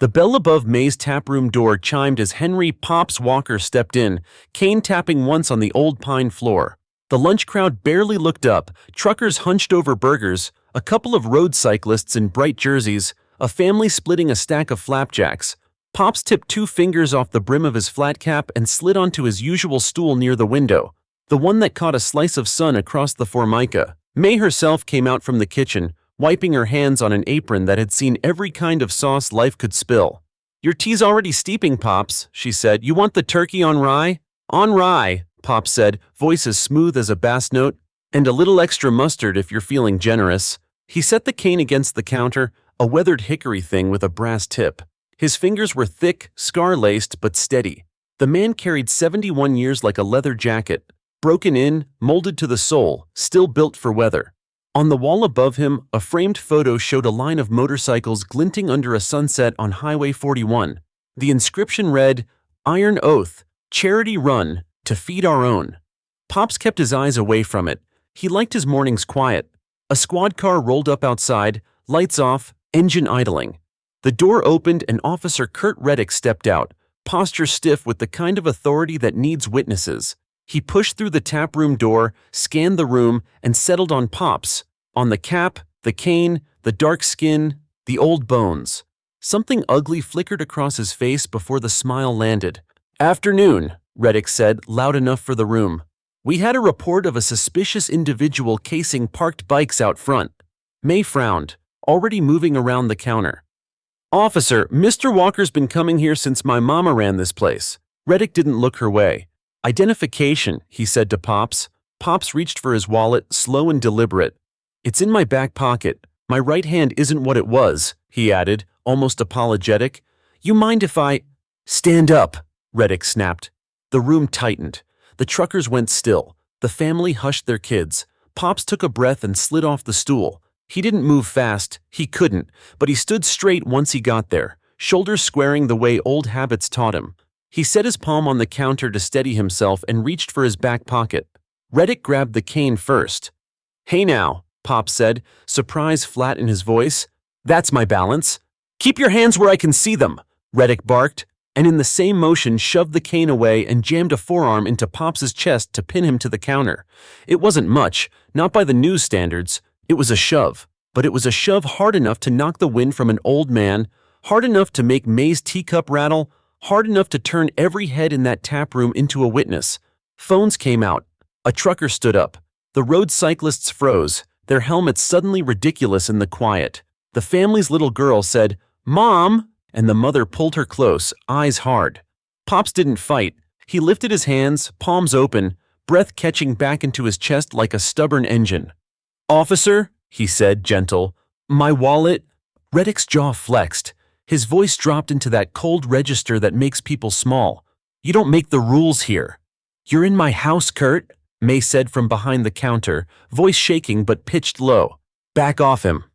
The bell above May's taproom door chimed as Henry "Pops" Walker stepped in, Kane tapping once on the old pine floor. The lunch crowd barely looked up, truckers hunched over burgers, a couple of road cyclists in bright jerseys, a family splitting a stack of flapjacks. Pops tipped 2 fingers off the brim of his flat cap and slid onto his usual stool near the window, the one that caught a slice of sun across the formica. May herself came out from the kitchen, wiping her hands on an apron that had seen every kind of sauce life could spill. "Your tea's already steeping, Pops," she said. "You want the turkey on rye?" "On rye," Pops said, voice as smooth as a bass note. "And a little extra mustard if you're feeling generous." He set the cane against the counter, a weathered hickory thing with a brass tip. His fingers were thick, scar-laced, but steady. The man carried 71 years like a leather jacket, broken in, molded to the soul, still built for weather. On the wall above him, a framed photo showed a line of motorcycles glinting under a sunset on Highway 41. The inscription read, "Iron Oath, Charity Run, to Feed Our Own." Pops kept his eyes away from it. He liked his mornings quiet. A squad car rolled up outside, lights off, engine idling. The door opened and Officer Kurt Reddick stepped out, posture stiff with the kind of authority that needs witnesses. He pushed through the taproom door, scanned the room, and settled on Pops, on the cap, the cane, the dark skin, the old bones. Something ugly flickered across his face before the smile landed. "Afternoon," Reddick said, loud enough for the room. "We had a report of a suspicious individual casing parked bikes out front." May frowned, already moving around the counter. "Officer, Mr. Walker's been coming here since my mama ran this place." Reddick didn't look her way. "Identification," he said to Pops. Pops reached for his wallet, slow and deliberate. "It's in my back pocket. My right hand isn't what it was," he added, almost apologetic. "You mind if I—" "Stand up," Reddick snapped. The room tightened. The truckers went still. The family hushed their kids. Pops took a breath and slid off the stool. He didn't move fast. He couldn't, but he stood straight once he got there, shoulders squaring the way old habits taught him. He set his palm on the counter to steady himself and reached for his back pocket. Reddick grabbed the cane first. "Hey now," Pops said, surprise flat in his voice. "That's my balance." "Keep your hands where I can see them," Reddick barked, and in the same motion shoved the cane away and jammed a forearm into Pops's chest to pin him to the counter. It wasn't much, not by the news standards. It was a shove, but it was a shove hard enough to knock the wind from an old man, hard enough to make May's teacup rattle, hard enough to turn every head in that taproom into a witness. Phones came out. A trucker stood up. The road cyclists froze, their helmets suddenly ridiculous in the quiet. The family's little girl said, "Mom!" and the mother pulled her close, eyes hard. Pops didn't fight. He lifted his hands, palms open, breath catching back into his chest like a stubborn engine. "Officer," he said, gentle, "my wallet." Reddick's jaw flexed. His voice dropped into that cold register that makes people small. "You don't make the rules here." "You're in my house, Kurt," May said from behind the counter, voice shaking but pitched low. "Back off him."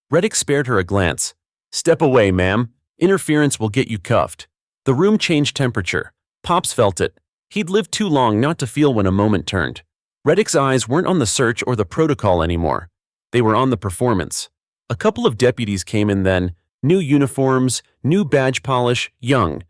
Reddick spared her a glance. "Step away, ma'am. Interference will get you cuffed." The room changed temperature. Pops felt it. He'd lived too long not to feel when a moment turned. Reddick's eyes weren't on the search or the protocol anymore. They were on the performance. A couple of deputies came in then, new uniforms, new badge polish, young.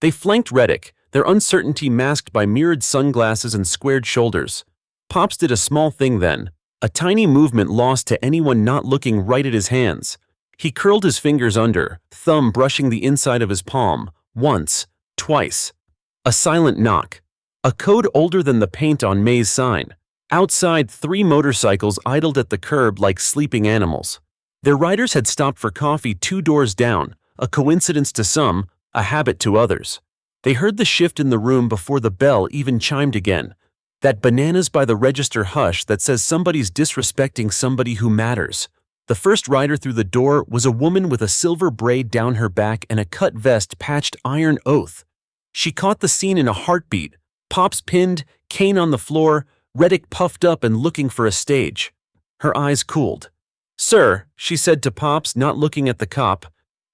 They flanked Reddick, their uncertainty masked by mirrored sunglasses and squared shoulders. Pops did a small thing then, a tiny movement lost to anyone not looking right at his hands. He curled his fingers under, thumb brushing the inside of his palm, once, twice. A silent knock. A code older than the paint on May's sign. Outside, 3 motorcycles idled at the curb like sleeping animals. Their riders had stopped for coffee 2 doors down, a coincidence to some, a habit to others. They heard the shift in the room before the bell even chimed again. That bananas by the register hush that says somebody's disrespecting somebody who matters. The first rider through the door was a woman with a silver braid down her back and a cut vest patched Iron Oath. She caught the scene in a heartbeat. Pops pinned, Kane on the floor, Reddick puffed up and looking for a stage. Her eyes cooled. "Sir," she said to Pops, not looking at the cop.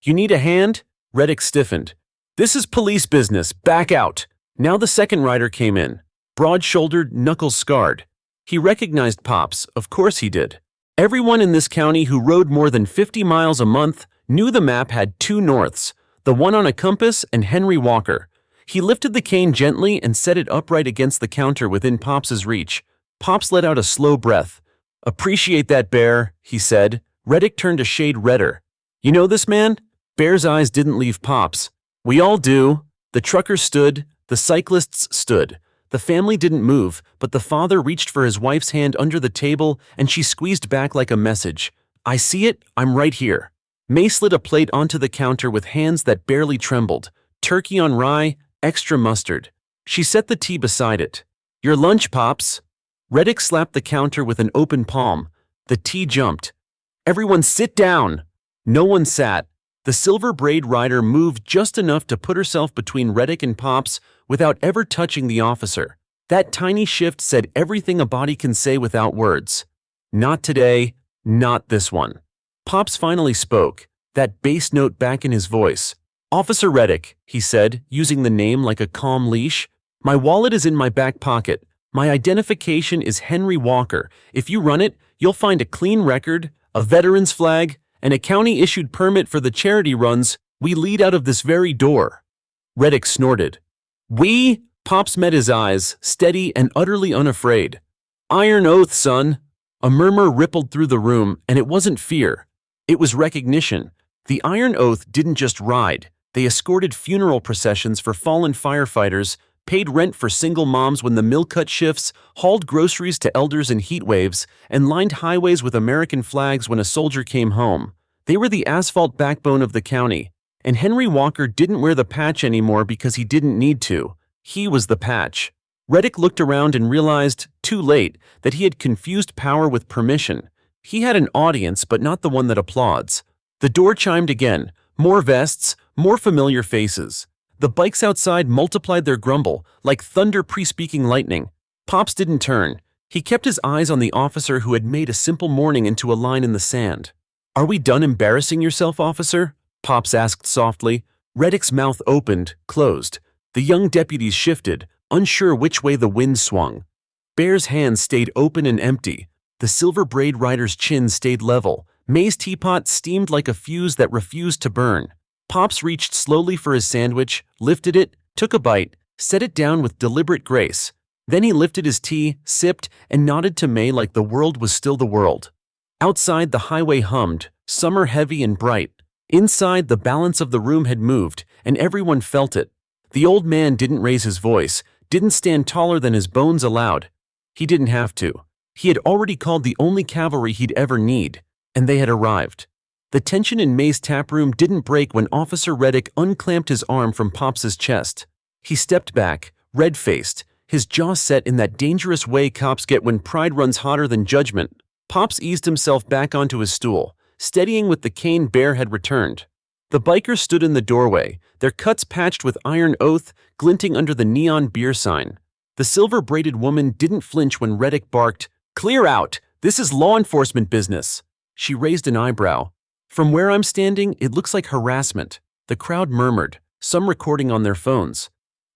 "You need a hand?" Reddick stiffened. "This is police business. Back out." Now the second rider came in. Broad-shouldered, knuckles scarred. He recognized Pops, of course he did. Everyone in this county who rode more than 50 miles a month knew the map had 2 norths. the one on a compass and Henry Walker. He lifted the cane gently and set it upright against the counter within Pops's reach. Pops let out a slow breath. "Appreciate that, Bear," he said. Reddick turned a shade redder. "You know this man?" Bear's eyes didn't leave Pops. "We all do." The trucker stood, the cyclists stood. The family didn't move, but the father reached for his wife's hand under the table and she squeezed back like a message. "I see it, I'm right here." May slid a plate onto the counter with hands that barely trembled. Turkey on rye, extra mustard. She set the tea beside it. "Your lunch, Pops." Reddick slapped the counter with an open palm. The tea jumped. "Everyone sit down." No one sat. The silver braid rider moved just enough to put herself between Reddick and Pops without ever touching the officer. That tiny shift said everything a body can say without words. "Not today, not this one." Pops finally spoke, that bass note back in his voice. "Officer Reddick," he said, using the name like a calm leash. "My wallet is in my back pocket. My identification is Henry Walker. If you run it, you'll find a clean record, a veteran's flag, and a county-issued permit for the charity runs we lead out of this very door." Reddick snorted. "We?" Pops met his eyes, steady and utterly unafraid. "Iron oath, son." A murmur rippled through the room, and it wasn't fear. It was recognition. The Iron Oath didn't just ride. They escorted funeral processions for fallen firefighters, paid rent for single moms when the mill cut shifts, hauled groceries to elders in heat waves, and lined highways with American flags when a soldier came home. They were the asphalt backbone of the county. And Henry Walker didn't wear the patch anymore because he didn't need to. He was the patch. Reddick looked around and realized, too late, that he had confused power with permission. He had an audience, but not the one that applauds. The door chimed again. More vests, more familiar faces. The bikes outside multiplied their grumble, like thunder pre-speaking lightning. Pops didn't turn. He kept his eyes on the officer who had made a simple morning into a line in the sand. "Are we done embarrassing yourself, officer?" Pops asked softly. Reddick's mouth opened, closed. The young deputies shifted, unsure which way the wind swung. Bear's hands stayed open and empty. The silver braid rider's chin stayed level. May's teapot steamed like a fuse that refused to burn. Pops reached slowly for his sandwich, lifted it, took a bite, set it down with deliberate grace. Then he lifted his tea, sipped, and nodded to May like the world was still the world. Outside, the highway hummed, summer heavy and bright. Inside, the balance of the room had moved, and everyone felt it. The old man didn't raise his voice, didn't stand taller than his bones allowed. He didn't have to. He had already called the only cavalry he'd ever need, and they had arrived. The tension in May's taproom didn't break when Officer Reddick unclamped his arm from Pops's chest. He stepped back, red-faced, his jaw set in that dangerous way cops get when pride runs hotter than judgment. Pops eased himself back onto his stool, steadying with the cane Bear had returned. The bikers stood in the doorway, their cuts patched with Iron Oath, glinting under the neon beer sign. The silver-braided woman didn't flinch when Reddick barked, "Clear out! This is law enforcement business!" She raised an eyebrow. "From where I'm standing, it looks like harassment." The crowd murmured, some recording on their phones.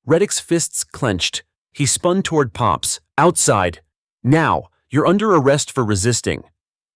Reddick's fists clenched. He spun toward Pops. "Outside! Now! You're under arrest for resisting."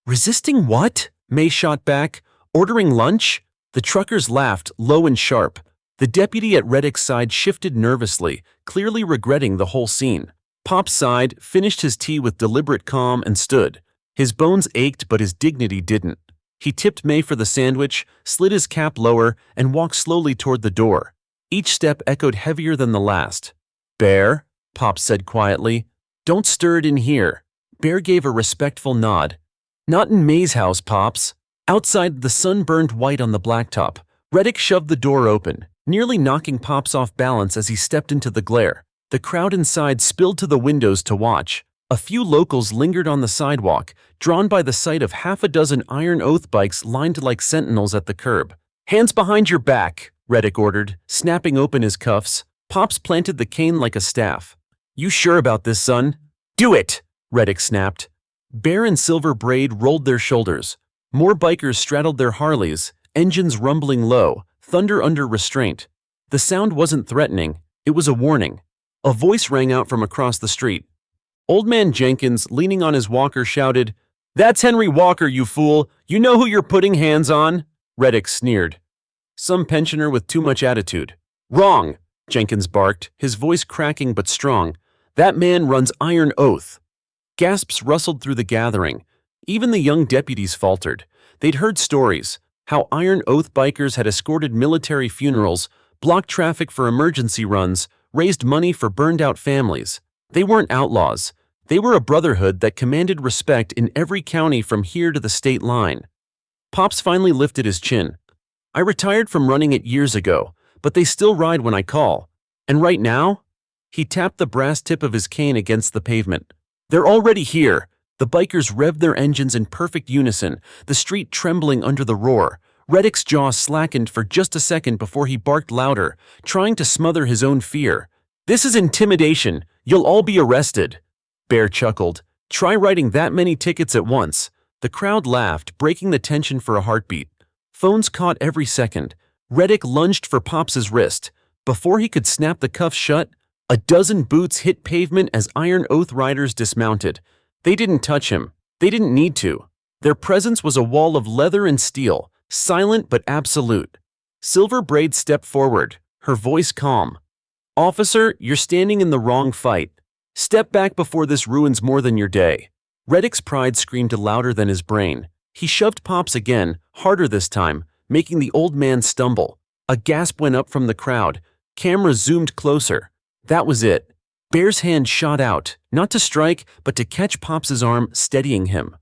"Resisting what?" May shot back. "Ordering lunch?" The truckers laughed, low and sharp. The deputy at Reddick's side shifted nervously, clearly regretting the whole scene. Pops sighed, finished his tea with deliberate calm, and stood. His bones ached, but his dignity didn't. He tipped May for the sandwich, slid his cap lower, and walked slowly toward the door. Each step echoed heavier than the last. "Bear," Pops said quietly. "Don't stir it in here." Bear gave a respectful nod. "Not in May's house, Pops." Outside, the sun burned white on the blacktop. Reddick shoved the door open, nearly knocking Pops off balance as he stepped into the glare. The crowd inside spilled to the windows to watch. A few locals lingered on the sidewalk, drawn by the sight of half a dozen Iron Oath bikes lined like sentinels at the curb. "Hands behind your back," Reddick ordered, snapping open his cuffs. Pops planted the cane like a staff. "You sure about this, son?" "Do it!" Reddick snapped. Bear and Silver Braid rolled their shoulders. More bikers straddled their Harleys, engines rumbling low, thunder under restraint. The sound wasn't threatening, it was a warning. A voice rang out from across the street. Old Man Jenkins, leaning on his walker, shouted, "That's Henry Walker, you fool! You know who you're putting hands on?" Reddick sneered. Some pensioner with too much attitude. Wrong, Jenkins barked, his voice cracking but strong. That man runs Iron Oath. Gasps rustled through the gathering. Even the young deputies faltered. They'd heard stories, how Iron Oath bikers had escorted military funerals, blocked traffic for emergency runs, raised money for burned-out families. They weren't outlaws. They were a brotherhood that commanded respect in every county from here to the state line. Pops finally lifted his chin. I retired from running it years ago, but they still ride when I call. And right now? He tapped the brass tip of his cane against the pavement. They're already here. The bikers revved their engines in perfect unison, the street trembling under the roar. Reddick's jaw slackened for just a second before he barked louder, trying to smother his own fear. This is intimidation. You'll all be arrested. Bear chuckled. Try writing that many tickets at once. The crowd laughed, breaking the tension for a heartbeat. Phones caught every second. Reddick lunged for Pops's wrist. Before he could snap the cuffs shut, a dozen boots hit pavement as Iron Oath riders dismounted. They didn't touch him. They didn't need to. Their presence was a wall of leather and steel, silent but absolute. Silver Braid stepped forward, her voice calm. Officer, you're standing in the wrong fight. Step back before this ruins more than your day. Reddick's pride screamed louder than his brain. He shoved Pops again, harder this time, making the old man stumble. A gasp went up from the crowd. Camera zoomed closer. That was it. Bear's hand shot out, not to strike, but to catch Pops's arm, steadying him.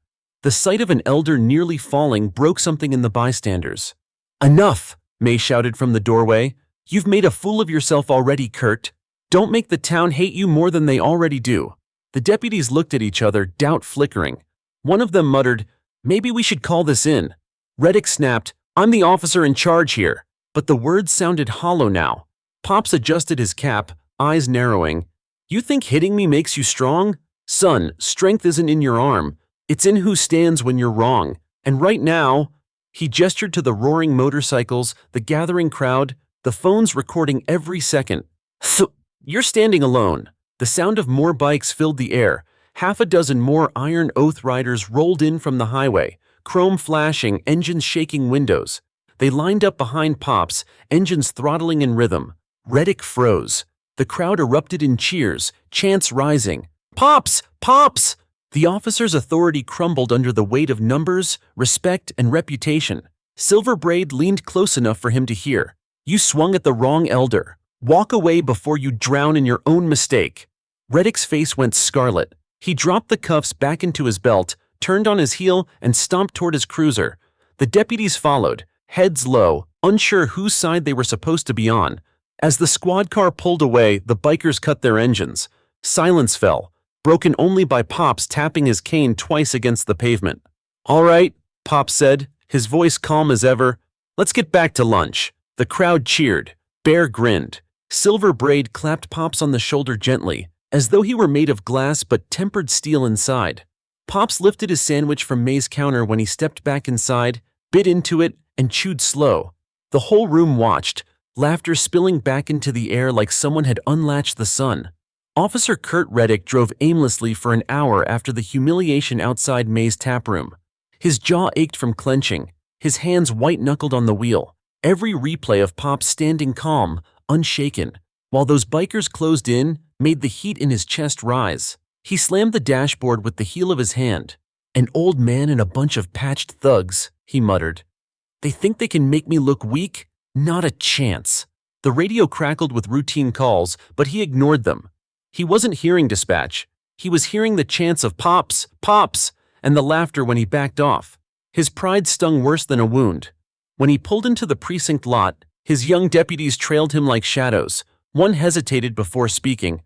The sight of an elder nearly falling broke something in the bystanders. Enough, May shouted from the doorway. You've made a fool of yourself already, Kurt. Don't make the town hate you more than they already do. The deputies looked at each other, doubt flickering. One of them muttered, maybe we should call this in. Reddick snapped, I'm the officer in charge here. But the words sounded hollow now. Pops adjusted his cap, eyes narrowing. You think hitting me makes you strong? Son, strength isn't in your arm. It's in who stands when you're wrong. And right now, he gestured to the roaring motorcycles, the gathering crowd, the phones recording every second. You're standing alone. The sound of more bikes filled the air. Half a dozen more Iron Oath riders rolled in from the highway, chrome flashing, engines shaking windows. They lined up behind Pops, engines throttling in rhythm. Reddick froze. The crowd erupted in cheers, chants rising. Pops! Pops! The officer's authority crumbled under the weight of numbers, respect, and reputation. Silver Braid leaned close enough for him to hear. You swung at the wrong elder. Walk away before you drown in your own mistake. Reddick's face went scarlet. He dropped the cuffs back into his belt, turned on his heel, and stomped toward his cruiser. The deputies followed, heads low, unsure whose side they were supposed to be on. As the squad car pulled away, the bikers cut their engines. Silence fell, broken only by Pops tapping his cane twice against the pavement. All right, Pops said, his voice calm as ever. Let's get back to lunch. The crowd cheered. Bear grinned. Silver Braid clapped Pops on the shoulder gently, as though he were made of glass but tempered steel inside. Pops lifted his sandwich from May's counter when he stepped back inside, bit into it, and chewed slow. The whole room watched, laughter spilling back into the air like someone had unlatched the sun. Officer Kurt Reddick drove aimlessly for an hour after the humiliation outside May's taproom. His jaw ached from clenching, his hands white-knuckled on the wheel, every replay of Pops standing calm, unshaken, while those bikers closed in, made the heat in his chest rise. He slammed the dashboard with the heel of his hand. An old man and a bunch of patched thugs, he muttered. They think they can make me look weak? Not a chance. The radio crackled with routine calls, but he ignored them. He wasn't hearing dispatch. He was hearing the chants of Pops, Pops, and the laughter when he backed off. His pride stung worse than a wound. When he pulled into the precinct lot, his young deputies trailed him like shadows. One hesitated before speaking.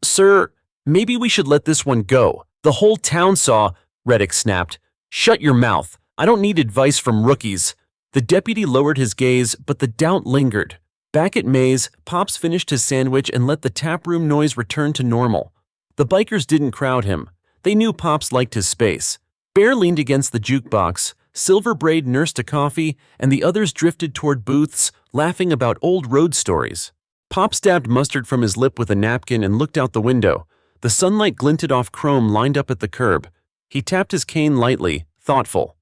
Sir, maybe we should let this one go. The whole town saw, Reddick snapped. Shut your mouth. I don't need advice from rookies. The deputy lowered his gaze, but the doubt lingered. Back at May's, Pops finished his sandwich and let the taproom noise return to normal. The bikers didn't crowd him. They knew Pops liked his space. Bear leaned against the jukebox, Silver Braid nursed a coffee, and the others drifted toward booths, laughing about old road stories. Pops dabbed mustard from his lip with a napkin and looked out the window. The sunlight glinted off chrome lined up at the curb. He tapped his cane lightly, thoughtful.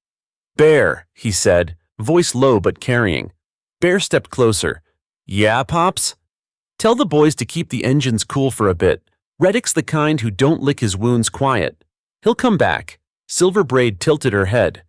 Bear, he said, voice low but carrying. Bear stepped closer. Yeah, Pops? Tell the boys to keep the engines cool for a bit. Reddick's the kind who don't lick his wounds quiet. He'll come back. Silver Braid tilted her head.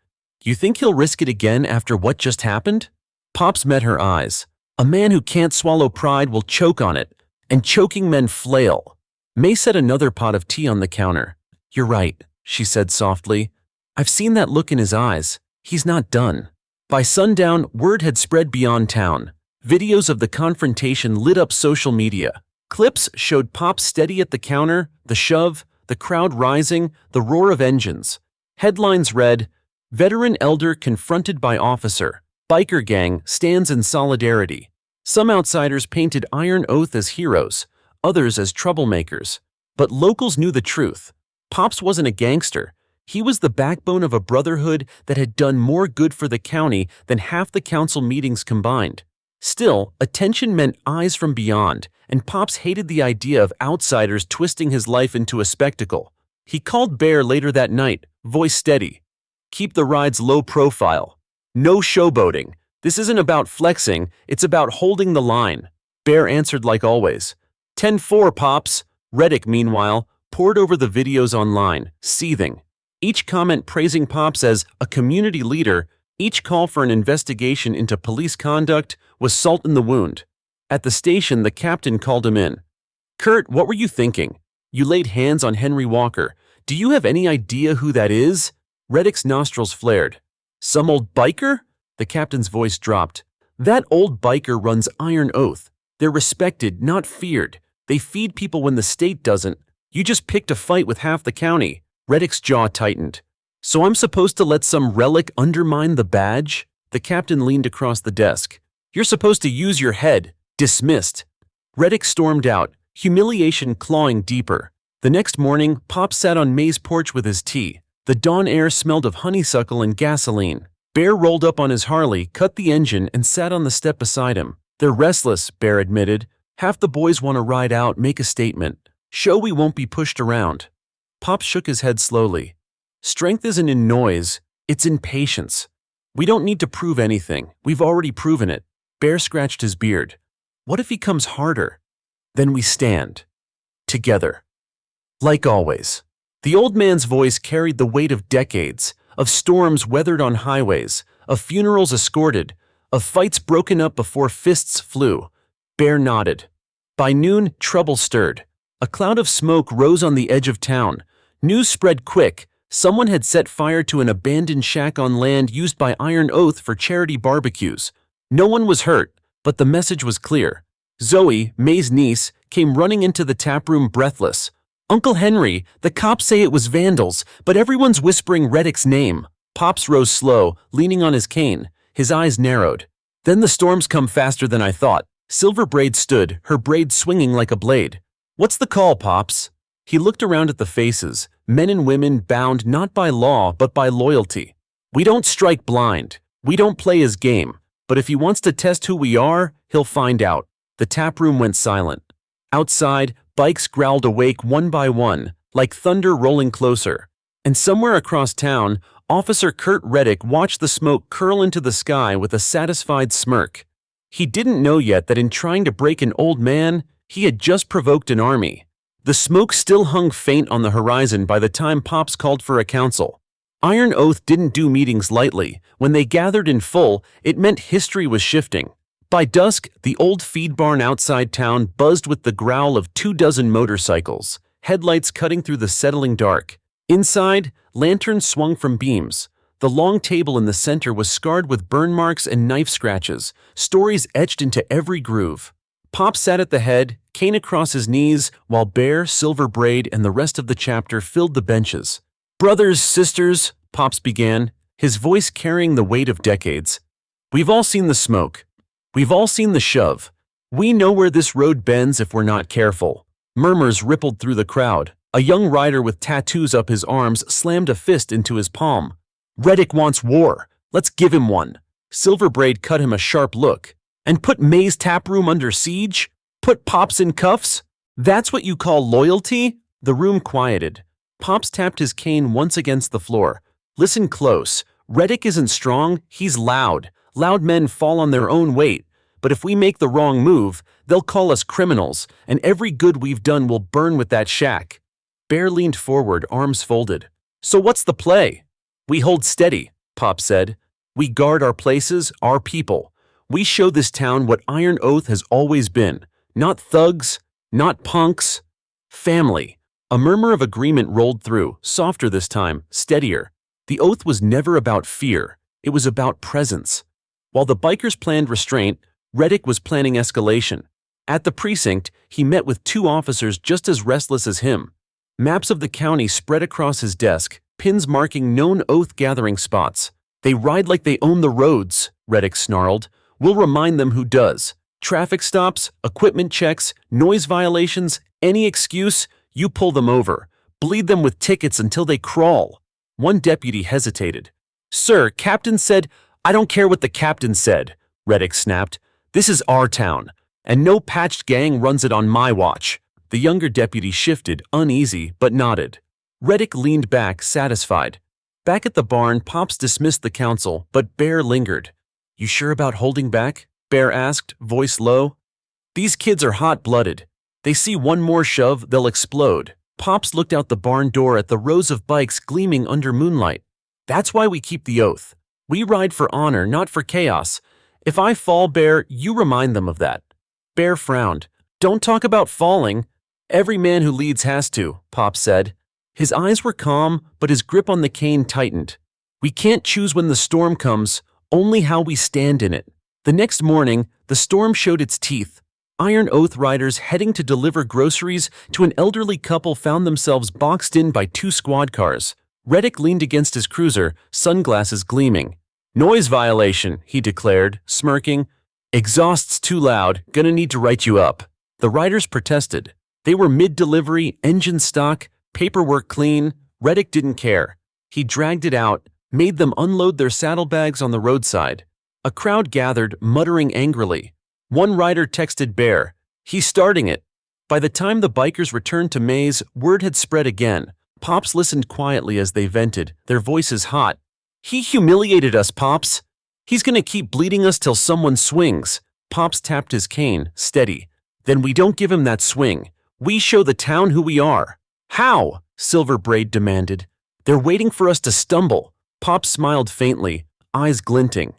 You think he'll risk it again after what just happened? Pops met her eyes. A man who can't swallow pride will choke on it, and choking men flail. May set another pot of tea on the counter. You're right, she said softly. I've seen that look in his eyes. He's not done. By sundown, word had spread beyond town. Videos of the confrontation lit up social media. Clips showed Pops steady at the counter, the shove, the crowd rising, the roar of engines. Headlines read, Veteran Elder confronted by officer. Biker gang stands in solidarity. Some outsiders painted Iron Oath as heroes, others as troublemakers. But locals knew the truth. Pops wasn't a gangster. He was the backbone of a brotherhood that had done more good for the county than half the council meetings combined. Still, attention meant eyes from beyond, and Pops hated the idea of outsiders twisting his life into a spectacle. He called Bear later that night, voice steady. Keep the rides low profile. No showboating. This isn't about flexing, it's about holding the line. Bear answered like always. 10-4, Pops. Reddick, meanwhile, pored over the videos online, seething. Each comment praising Pops as a community leader, each call for an investigation into police conduct was salt in the wound. At the station, the captain called him in. Kurt, what were you thinking? You laid hands on Henry Walker. Do you have any idea who that is? Reddick's nostrils flared. Some old biker? The captain's voice dropped. That old biker runs Iron Oath. They're respected, not feared. They feed people when the state doesn't. You just picked a fight with half the county. Reddick's jaw tightened. So I'm supposed to let some relic undermine the badge? The captain leaned across the desk. You're supposed to use your head. Dismissed. Reddick stormed out, humiliation clawing deeper. The next morning, Pop sat on May's porch with his tea. The dawn air smelled of honeysuckle and gasoline. Bear rolled up on his Harley, cut the engine, and sat on the step beside him. They're restless, Bear admitted. Half the boys want to ride out, make a statement. Show we won't be pushed around. Pop shook his head slowly. Strength isn't in noise, it's in patience. We don't need to prove anything. We've already proven it. Bear scratched his beard. What if he comes harder? Then we stand. Together. Like always. The old man's voice carried the weight of decades, of storms weathered on highways, of funerals escorted, of fights broken up before fists flew. Bear nodded. By noon, trouble stirred. A cloud of smoke rose on the edge of town. News spread quick. Someone had set fire to an abandoned shack on land used by Iron Oath for charity barbecues. No one was hurt, but the message was clear. Zoe, May's niece, came running into the taproom breathless. Uncle Henry, the cops say it was vandals, but everyone's whispering Reddick's name. Pops rose slow, leaning on his cane. His eyes narrowed. Then the storms come faster than I thought. Silver Braid stood, her braid swinging like a blade. What's the call, Pops? He looked around at the faces, men and women bound not by law but by loyalty. We don't strike blind. We don't play his game. But if he wants to test who we are, he'll find out. The taproom went silent. Outside, bikes growled awake one by one, like thunder rolling closer. And somewhere across town, Officer Kurt Reddick watched the smoke curl into the sky with a satisfied smirk. He didn't know yet that in trying to break an old man, he had just provoked an army. The smoke still hung faint on the horizon by the time Pops called for a council. Iron Oath didn't do meetings lightly. When they gathered in full, it meant history was shifting. By dusk, the old feed barn outside town buzzed with the growl of 24 motorcycles, headlights cutting through the settling dark. Inside, lanterns swung from beams. The long table in the center was scarred with burn marks and knife scratches, stories etched into every groove. Pop sat at the head, Kane across his knees, while Bear, Silver Braid, and the rest of the chapter filled the benches. Brothers, sisters, Pops began, his voice carrying the weight of decades. We've all seen the smoke. We've all seen the shove. We know where this road bends if we're not careful. Murmurs rippled through the crowd. A young rider with tattoos up his arms slammed a fist into his palm. Reddick wants war. Let's give him one. Silver Braid cut him a sharp look. And put May's taproom under siege? Put Pops in cuffs? That's what you call loyalty? The room quieted. Pops tapped his cane once against the floor. Listen close. Reddick isn't strong, he's loud. Loud men fall on their own weight, but if we make the wrong move, they'll call us criminals, and every good we've done will burn with that shack." Bear leaned forward, arms folded. "So what's the play?" "We hold steady," Pop said. "We guard our places, our people. We show this town what Iron Oath has always been. Not thugs, not punks. Family." A murmur of agreement rolled through, softer this time, steadier. The oath was never about fear. It was about presence. While the bikers planned restraint, Reddick was planning escalation. At the precinct, he met with two officers just as restless as him. Maps of the county spread across his desk, pins marking known oath-gathering spots. "They ride like they own the roads," Reddick snarled. "We'll remind them who does. Traffic stops, equipment checks, noise violations, any excuse, you pull them over. Bleed them with tickets until they crawl." One deputy hesitated. "Sir, Captain said—" "I don't care what the captain said," Reddick snapped. "This is our town, and no patched gang runs it on my watch." The younger deputy shifted, uneasy, but nodded. Reddick leaned back, satisfied. Back at the barn, Pops dismissed the council, but Bear lingered. "You sure about holding back?" Bear asked, voice low. "These kids are hot-blooded. They see one more shove, they'll explode." Pops looked out the barn door at the rows of bikes gleaming under moonlight. "That's why we keep the oath. We ride for honor, not for chaos. If I fall, Bear, you remind them of that." Bear frowned. "Don't talk about falling. Every man who leads has to," Pop said. His eyes were calm, but his grip on the cane tightened. "We can't choose when the storm comes, only how we stand in it." The next morning, the storm showed its teeth. Iron Oath riders heading to deliver groceries to an elderly couple found themselves boxed in by two squad cars. Reddick leaned against his cruiser, sunglasses gleaming. "Noise violation," he declared, smirking. "Exhaust's too loud, gonna need to write you up." The riders protested. They were mid-delivery, engine stock, paperwork clean. Reddick didn't care. He dragged it out, made them unload their saddlebags on the roadside. A crowd gathered, muttering angrily. One rider texted Bear, "He's starting it." By the time the bikers returned to Maze, word had spread again. Pops listened quietly as they vented, their voices hot. "He humiliated us, Pops. He's gonna keep bleeding us till someone swings." Pops tapped his cane, steady. "Then we don't give him that swing. We show the town who we are." "How?" Silver Braid demanded. "They're waiting for us to stumble." Pops smiled faintly, eyes glinting.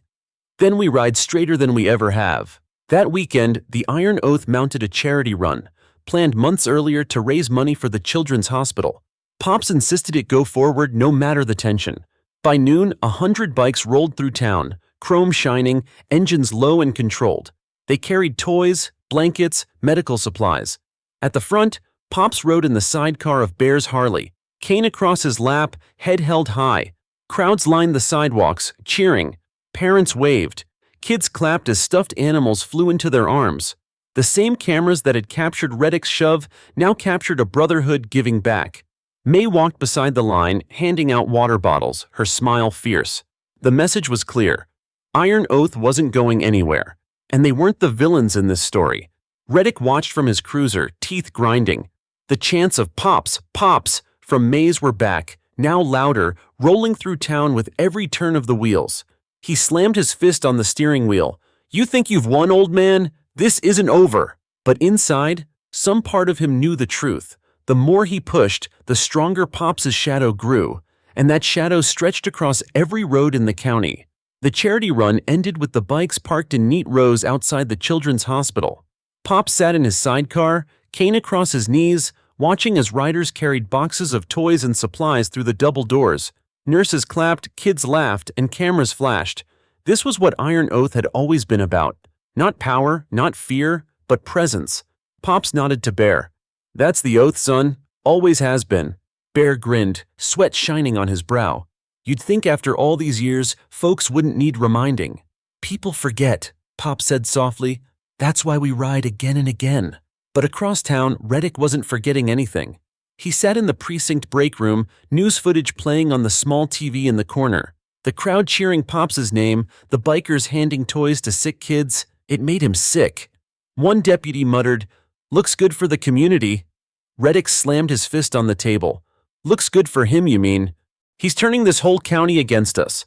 "Then we ride straighter than we ever have." That weekend, the Iron Oath mounted a charity run, planned months earlier to raise money for the Children's Hospital. Pops insisted it go forward no matter the tension. By noon, 100 bikes rolled through town, chrome shining, engines low and controlled. They carried toys, blankets, medical supplies. At the front, Pops rode in the sidecar of Bear's Harley, Kane across his lap, head held high. Crowds lined the sidewalks, cheering. Parents waved. Kids clapped as stuffed animals flew into their arms. The same cameras that had captured Reddick's shove now captured a brotherhood giving back. May walked beside the line, handing out water bottles, her smile fierce. The message was clear. Iron Oath wasn't going anywhere. And they weren't the villains in this story. Reddick watched from his cruiser, teeth grinding. The chants of "Pops, Pops" from Maze were back, now louder, rolling through town with every turn of the wheels. He slammed his fist on the steering wheel. "You think you've won, old man? This isn't over." But inside, some part of him knew the truth. The more he pushed, the stronger Pops' shadow grew, and that shadow stretched across every road in the county. The charity run ended with the bikes parked in neat rows outside the Children's Hospital. Pops sat in his sidecar, cane across his knees, watching as riders carried boxes of toys and supplies through the double doors. Nurses clapped, kids laughed, and cameras flashed. This was what Iron Oath had always been about. Not power, not fear, but presence. Pops nodded to Bear. "That's the oath, son. Always has been." Bear grinned, sweat shining on his brow. "You'd think after all these years, folks wouldn't need reminding." "People forget," Pop said softly. "That's why we ride again and again." But across town, Reddick wasn't forgetting anything. He sat in the precinct break room, news footage playing on the small TV in the corner. The crowd cheering Pops' name, the bikers handing toys to sick kids. It made him sick. One deputy muttered, "Looks good for the community." Reddick slammed his fist on the table. "Looks good for him, you mean? He's turning this whole county against us.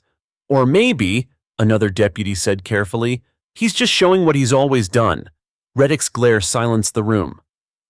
Or maybe," another deputy said carefully. He's just showing what he's always done. Reddick's glare silenced the room.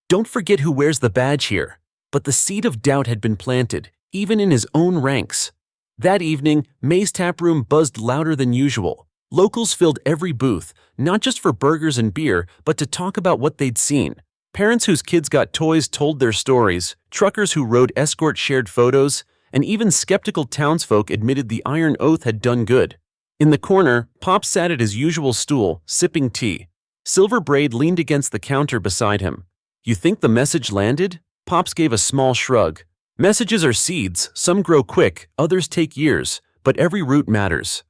Don't forget who wears the badge here. But the seed of doubt had been planted, even in his own ranks. That evening, May's taproom buzzed louder than usual. Locals filled every booth, not just for burgers and beer, but to talk about what they'd seen. Parents whose kids got toys told their stories, truckers who rode escort shared photos, and even skeptical townsfolk admitted the iron oath had done good. In the corner, Pop sat at his usual stool, sipping tea. Silver Braid leaned against the counter beside him. You think the message landed? Pops gave a small shrug. Messages are seeds, some grow quick, others take years, but every root matters.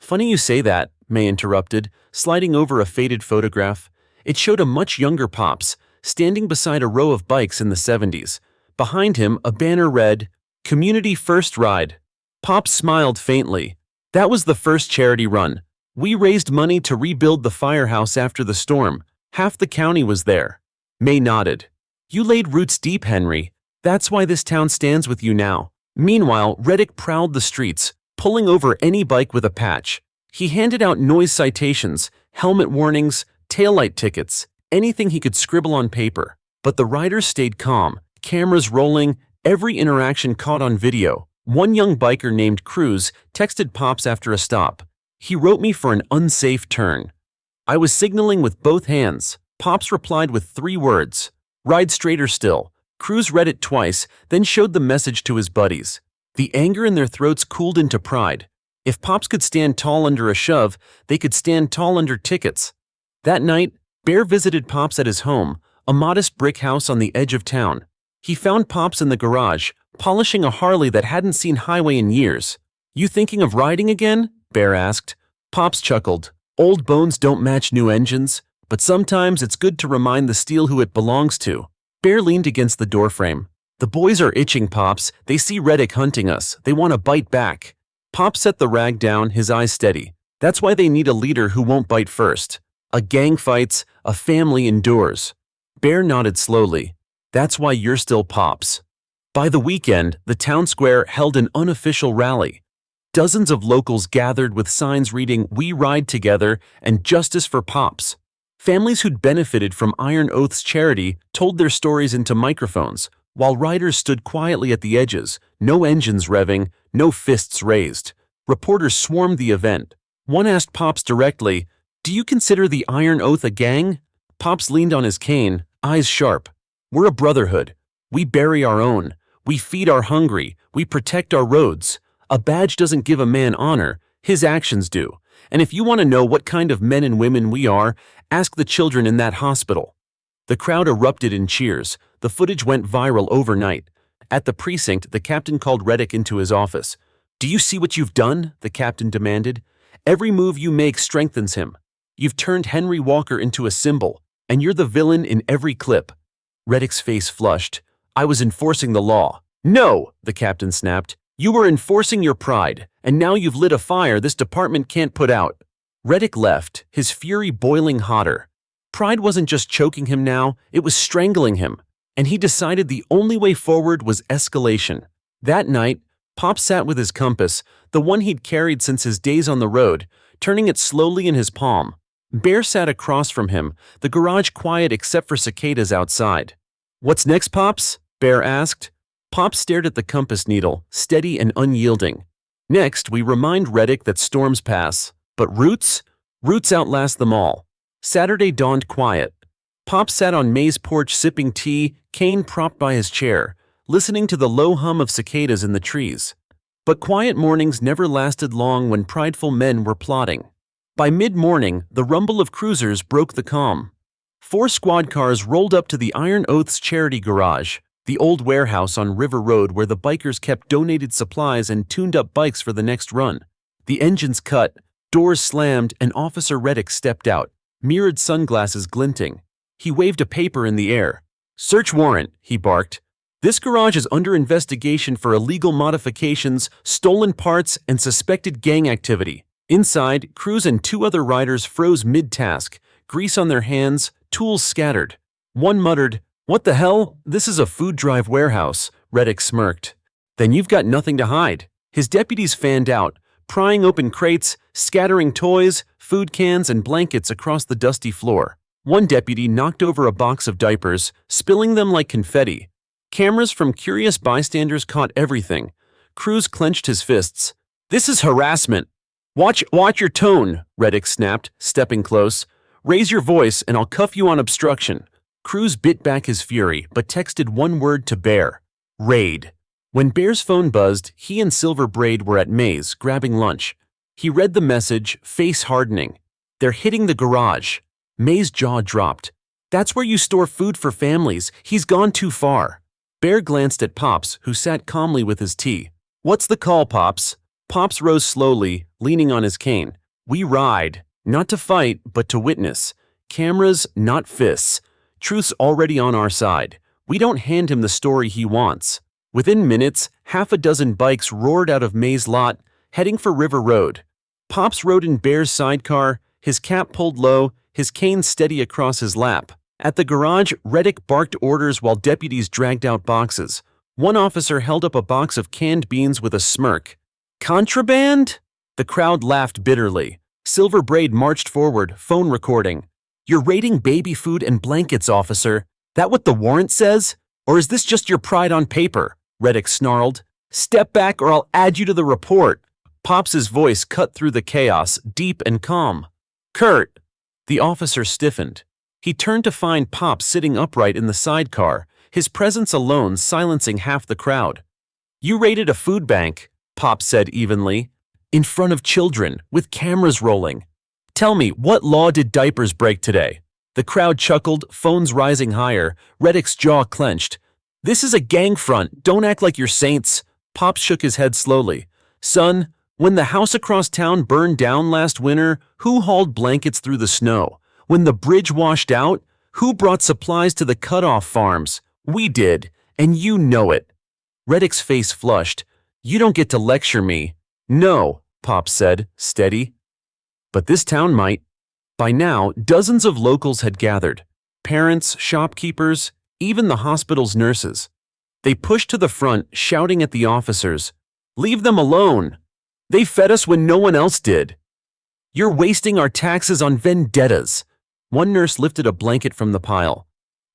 Funny you say that, May interrupted, sliding over a faded photograph. It showed a much younger Pops, standing beside a row of bikes in the 70s. Behind him, a banner read, Community First Ride. Pops smiled faintly. That was the first charity run. We raised money to rebuild the firehouse after the storm. Half the county was there. May nodded. You laid roots deep, Henry. That's why this town stands with you now. Meanwhile, Reddick prowled the streets, pulling over any bike with a patch. He handed out noise citations, helmet warnings, taillight tickets, anything he could scribble on paper. But the riders stayed calm, cameras rolling, every interaction caught on video. One young biker named Cruz texted Pops after a stop. He wrote me for an unsafe turn. I was signaling with both hands. Pops replied with 3 words. Ride straighter still. Cruz read it twice, then showed the message to his buddies. The anger in their throats cooled into pride. If Pops could stand tall under a shove, they could stand tall under tickets. That night, Bear visited Pops at his home, a modest brick house on the edge of town. He found Pops in the garage, polishing a Harley that hadn't seen highway in years. You thinking of riding again? Bear asked. Pops chuckled. Old bones don't match new engines, but sometimes it's good to remind the steel who it belongs to. Bear leaned against the doorframe. The boys are itching, Pops. They see Reddick hunting us. They want to bite back. Pop set the rag down, his eyes steady. That's why they need a leader who won't bite first. A gang fights, a family endures. Bear nodded slowly. That's why you're still Pops. By the weekend, the town square held an unofficial rally. Dozens of locals gathered with signs reading, We Ride Together and Justice for Pops. Families who'd benefited from Iron Oath's charity told their stories into microphones, while riders stood quietly at the edges, no engines revving, no fists raised. Reporters swarmed the event. One asked Pops directly, Do you consider the Iron Oath a gang? Pops leaned on his cane, eyes sharp. We're a brotherhood. We bury our own. We feed our hungry. We protect our roads. A badge doesn't give a man honor. His actions do. And if you want to know what kind of men and women we are, ask the children in that hospital. The crowd erupted in cheers. The footage went viral overnight. At the precinct, the captain called Reddick into his office. Do you see what you've done? The captain demanded. Every move you make strengthens him. You've turned Henry Walker into a symbol, and you're the villain in every clip. Reddick's face flushed. I was enforcing the law. No, the captain snapped. You were enforcing your pride, and now you've lit a fire this department can't put out. Reddick left, his fury boiling hotter. Pride wasn't just choking him now, it was strangling him, and he decided the only way forward was escalation. That night, Pop sat with his compass, the one he'd carried since his days on the road, turning it slowly in his palm. Bear sat across from him, the garage quiet except for cicadas outside. What's next, Pops? Bear asked. Pop stared at the compass needle, steady and unyielding. Next, we remind Reddick that storms pass. But roots? Roots outlast them all. Saturday dawned quiet. Pop sat on May's porch sipping tea, Kane propped by his chair, listening to the low hum of cicadas in the trees. But quiet mornings never lasted long when prideful men were plotting. By mid-morning, the rumble of cruisers broke the calm. 4 squad cars rolled up to the Iron Oath's charity garage, the old warehouse on River Road where the bikers kept donated supplies and tuned up bikes for the next run. The engines cut, doors slammed, and Officer Reddick stepped out, mirrored sunglasses glinting. He waved a paper in the air. Search warrant, he barked. This garage is under investigation for illegal modifications, stolen parts, and suspected gang activity. Inside, Cruz and 2 other riders froze mid-task, grease on their hands, tools scattered. One muttered, What the hell? This is a food drive warehouse, Reddick smirked. Then you've got nothing to hide. His deputies fanned out, prying open crates, scattering toys, food cans, and blankets across the dusty floor. One deputy knocked over a box of diapers, spilling them like confetti. Cameras from curious bystanders caught everything. Cruz clenched his fists. "This is harassment." Watch your tone," Reddick snapped, stepping close. "Raise your voice and I'll cuff you on obstruction." Cruz bit back his fury, but texted one word to Bear. "Raid." When Bear's phone buzzed, he and Silver Braid were at May's, grabbing lunch. He read the message, face hardening. "They're hitting the garage." May's jaw dropped. "That's where you store food for families. He's gone too far." Bear glanced at Pops, who sat calmly with his tea. "What's the call, Pops?" Pops rose slowly, leaning on his cane. "We ride. Not to fight, but to witness. Cameras, not fists. Truth's already on our side. We don't hand him the story he wants." Within minutes, half a dozen bikes roared out of May's lot, heading for River Road. Pops rode in Bear's sidecar, his cap pulled low, his cane steady across his lap. At the garage, Reddick barked orders while deputies dragged out boxes. One officer held up a box of canned beans with a smirk. "Contraband?" The crowd laughed bitterly. Silver Braid marched forward, phone recording. "You're raiding baby food and blankets, officer. That what the warrant says? Or is this just your pride on paper?" Reddick snarled. "Step back or I'll add you to the report." Pops's voice cut through the chaos, deep and calm. "Kurt!" The officer stiffened. He turned to find Pops sitting upright in the sidecar, his presence alone silencing half the crowd. "You raided a food bank," Pops said evenly. "In front of children, with cameras rolling. Tell me, what law did diapers break today?" The crowd chuckled, phones rising higher. Reddick's jaw clenched. "This is a gang front. Don't act like you're saints." Pops shook his head slowly. "Son, when the house across town burned down last winter, who hauled blankets through the snow? When the bridge washed out, who brought supplies to the cutoff farms? We did, and you know it." Reddick's face flushed. "You don't get to lecture me." "No," Pops said, steady. "But this town might." By now, dozens of locals had gathered. Parents, shopkeepers, even the hospital's nurses. They pushed to the front, shouting at the officers, "Leave them alone! They fed us when no one else did. You're wasting our taxes on vendettas." One nurse lifted a blanket from the pile.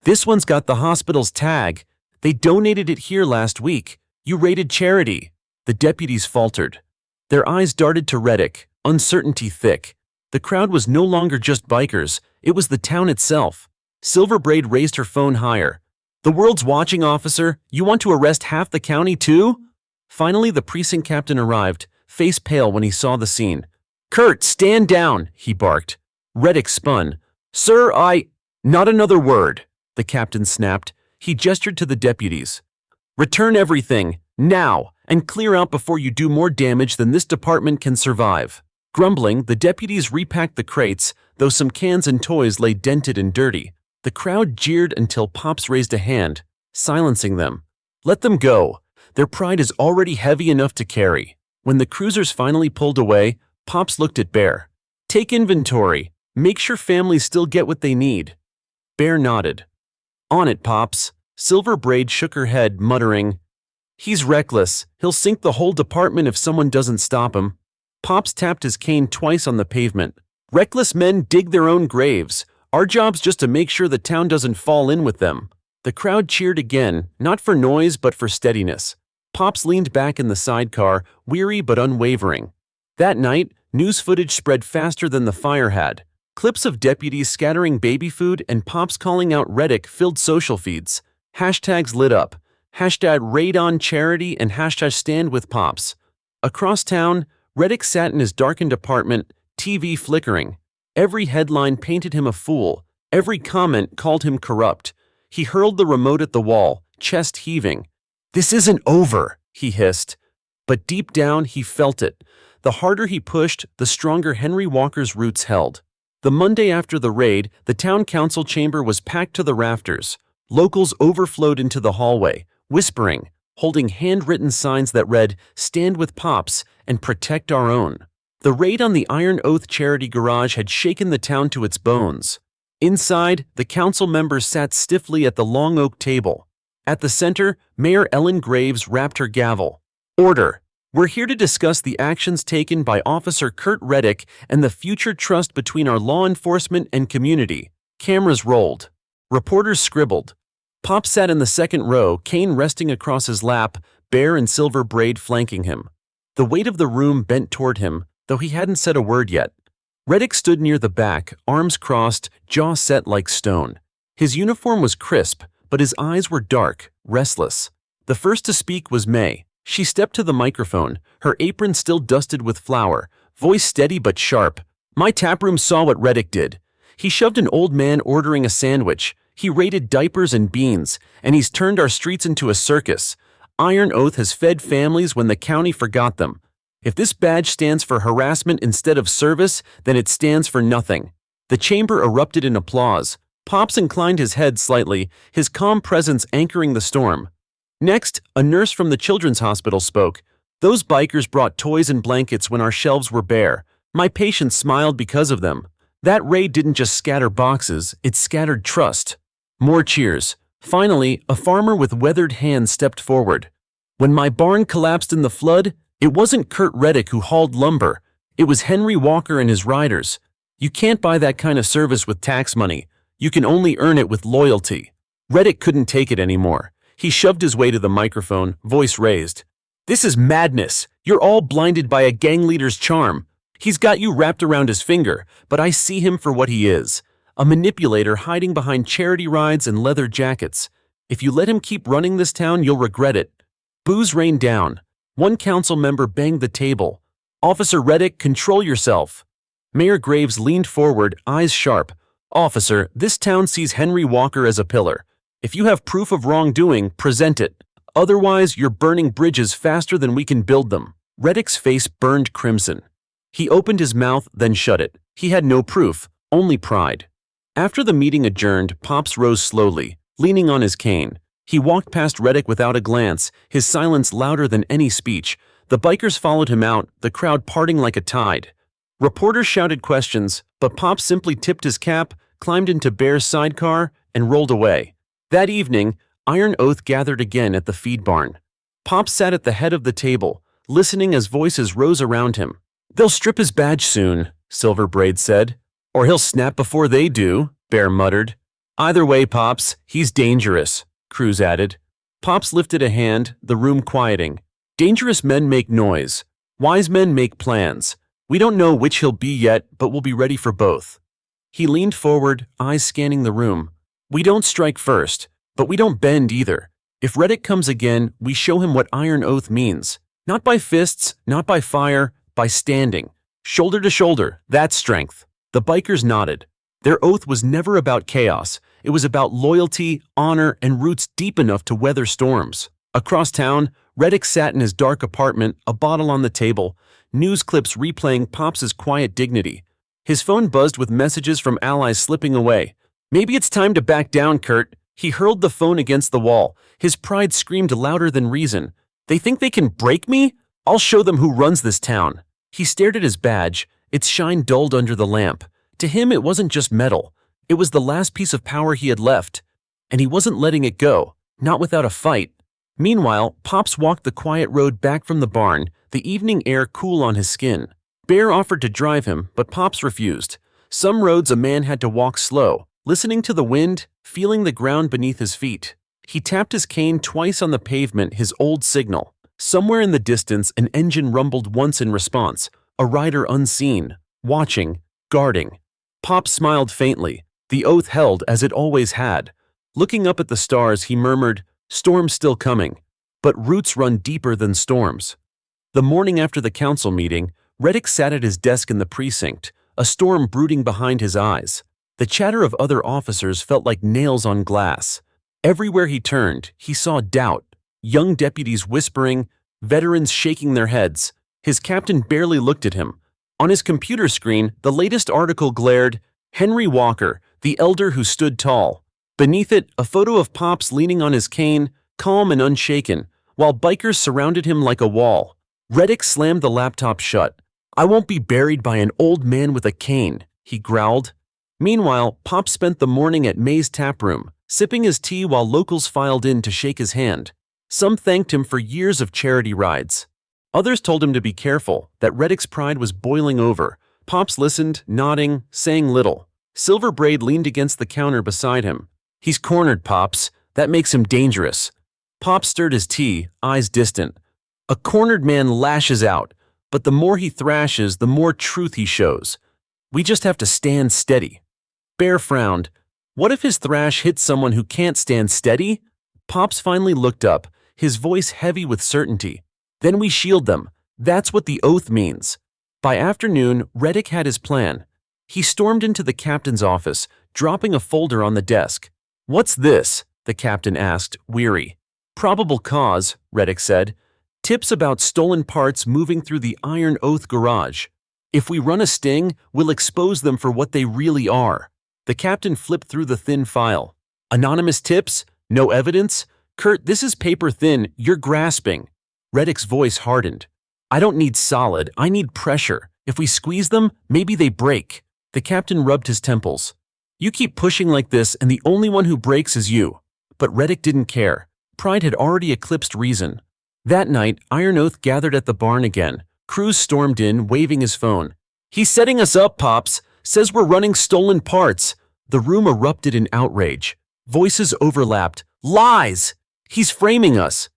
"This one's got the hospital's tag. They donated it here last week. You raided charity." The deputies faltered. Their eyes darted to Reddick, uncertainty thick. The crowd was no longer just bikers, it was the town itself. Silver Braid raised her phone higher. "The world's watching, officer. You want to arrest half the county, too?" Finally, the precinct captain arrived, face pale when he saw the scene. "Kurt, stand down," he barked. Reddick spun. "Sir, Not another word," the captain snapped. He gestured to the deputies. "Return everything, now, and clear out before you do more damage than this department can survive." Grumbling, the deputies repacked the crates, though some cans and toys lay dented and dirty. The crowd jeered until Pops raised a hand, silencing them. "Let them go. Their pride is already heavy enough to carry." When the cruisers finally pulled away, Pops looked at Bear. "Take inventory. Make sure families still get what they need." Bear nodded. "On it, Pops." Silver Braid shook her head, muttering, "He's reckless. He'll sink the whole department if someone doesn't stop him." Pops tapped his cane twice on the pavement. "Reckless men dig their own graves. Our job's just to make sure the town doesn't fall in with them." The crowd cheered again, not for noise but for steadiness. Pops leaned back in the sidecar, weary but unwavering. That night, news footage spread faster than the fire had. Clips of deputies scattering baby food and Pops calling out Reddick filled social feeds. Hashtags lit up. Hashtag raid on charity and hashtag stand with Pops. Across town, Reddick sat in his darkened apartment, TV flickering. Every headline painted him a fool. Every comment called him corrupt. He hurled the remote at the wall, chest heaving. "This isn't over," he hissed. But deep down, he felt it. The harder he pushed, the stronger Henry Walker's roots held. The Monday after the raid, the town council chamber was packed to the rafters. Locals overflowed into the hallway, whispering, holding handwritten signs that read, "Stand with Pops and protect our own." The raid on the Iron Oath charity garage had shaken the town to its bones. Inside, the council members sat stiffly at the long oak table. At the center, Mayor Ellen Graves rapped her gavel. "Order. We're here to discuss the actions taken by Officer Kurt Reddick and the future trust between our law enforcement and community. Cameras rolled. Reporters scribbled. Pop sat in the second row, Kane resting across his lap, Bear and Silver Braid flanking him. The weight of the room bent toward him, though he hadn't said a word yet. Reddick stood near the back, arms crossed, jaw set like stone. His uniform was crisp, but his eyes were dark, restless. The first to speak was May. She stepped to the microphone, her apron still dusted with flour, voice steady but sharp. My taproom saw what Reddick did. He shoved an old man ordering a sandwich. He raided diapers and beans, and he's turned our streets into a circus. Iron Oath has fed families when the county forgot them. If this badge stands for harassment instead of service, then it stands for nothing. The chamber erupted in applause. Pops inclined his head slightly, his calm presence anchoring the storm. Next, a nurse from the children's hospital spoke. Those bikers brought toys and blankets when our shelves were bare. My patients smiled because of them. That raid didn't just scatter boxes, it scattered trust. More cheers. Finally, a farmer with weathered hands stepped forward. When my barn collapsed in the flood, it wasn't Kurt Reddick who hauled lumber. It was Henry Walker and his riders. You can't buy that kind of service with tax money. You can only earn it with loyalty. Reddick couldn't take it anymore. He shoved his way to the microphone, voice raised. This is madness. You're all blinded by a gang leader's charm. He's got you wrapped around his finger, but I see him for what he is. A manipulator hiding behind charity rides and leather jackets. If you let him keep running this town, you'll regret it. Boos rained down. One council member banged the table. Officer Reddick, control yourself. Mayor Graves leaned forward, eyes sharp. Officer, this town sees Henry Walker as a pillar. If you have proof of wrongdoing, present it. Otherwise, you're burning bridges faster than we can build them. Reddick's face burned crimson. He opened his mouth, then shut it. He had no proof, only pride. After the meeting adjourned, Pops rose slowly, leaning on his cane. He walked past Reddick without a glance, his silence louder than any speech. The bikers followed him out, the crowd parting like a tide. Reporters shouted questions, but Pops simply tipped his cap, climbed into Bear's sidecar, and rolled away. That evening, Iron Oath gathered again at the feed barn. Pops sat at the head of the table, listening as voices rose around him. They'll strip his badge soon, Silver Braid said. Or he'll snap before they do, Bear muttered. Either way, Pops, he's dangerous, Cruz added. Pops lifted a hand, the room quieting. Dangerous men make noise. Wise men make plans. We don't know which he'll be yet, but we'll be ready for both. He leaned forward, eyes scanning the room. We don't strike first, but we don't bend either. If Reddick comes again, we show him what Iron Oath means. Not by fists, not by fire, by standing. Shoulder to shoulder, that's strength. The bikers nodded. Their oath was never about chaos. It was about loyalty, honor, and roots deep enough to weather storms. Across town, Reddick sat in his dark apartment, a bottle on the table, news clips replaying Pops' quiet dignity. His phone buzzed with messages from allies slipping away. Maybe it's time to back down, Kurt. He hurled the phone against the wall. His pride screamed louder than reason. They think they can break me? I'll show them who runs this town. He stared at his badge, its shine dulled under the lamp. To him, it wasn't just metal. It was the last piece of power he had left. And he wasn't letting it go, not without a fight. Meanwhile, Pops walked the quiet road back from the barn, the evening air cool on his skin. Bear offered to drive him, but Pops refused. Some roads a man had to walk slow, listening to the wind, feeling the ground beneath his feet. He tapped his cane twice on the pavement, his old signal. Somewhere in the distance, an engine rumbled once in response, a rider unseen, watching, guarding. Pop smiled faintly. The oath held as it always had. Looking up at the stars, he murmured, "Storm's still coming." But roots run deeper than storms. The morning after the council meeting, Reddick sat at his desk in the precinct, a storm brooding behind his eyes. The chatter of other officers felt like nails on glass. Everywhere he turned, he saw doubt. Young deputies whispering, veterans shaking their heads. His captain barely looked at him. On his computer screen, the latest article glared, Henry Walker, the elder who stood tall. Beneath it, a photo of Pops leaning on his cane, calm and unshaken, while bikers surrounded him like a wall. Reddick slammed the laptop shut. I won't be buried by an old man with a cane, he growled. Meanwhile, Pop spent the morning at May's taproom, sipping his tea while locals filed in to shake his hand. Some thanked him for years of charity rides. Others told him to be careful, that Reddick's pride was boiling over. Pops listened, nodding, saying little. Silver Braid leaned against the counter beside him. "He's cornered, Pops. That makes him dangerous." Pops stirred his tea, eyes distant. "A cornered man lashes out, but the more he thrashes, the more truth he shows. We just have to stand steady." Bear frowned. What if his thrash hits someone who can't stand steady? Pops finally looked up, his voice heavy with certainty. "Then we shield them. That's what the oath means." By afternoon, Reddick had his plan. He stormed into the captain's office, dropping a folder on the desk. "What's this?" the captain asked, weary. "Probable cause," Reddick said. "Tips about stolen parts moving through the Iron Oath garage. If we run a sting, we'll expose them for what they really are." The captain flipped through the thin file. "Anonymous tips? No evidence? Kurt, this is paper thin. You're grasping." Reddick's voice hardened. "I don't need solid. I need pressure. If we squeeze them, maybe they break." The captain rubbed his temples. "You keep pushing like this and the only one who breaks is you." But Reddick didn't care. Pride had already eclipsed reason. That night, Iron Oath gathered at the barn again. Cruz stormed in, waving his phone. "He's setting us up, Pops. Says we're running stolen parts." The room erupted in outrage. Voices overlapped. "Lies! He's framing us."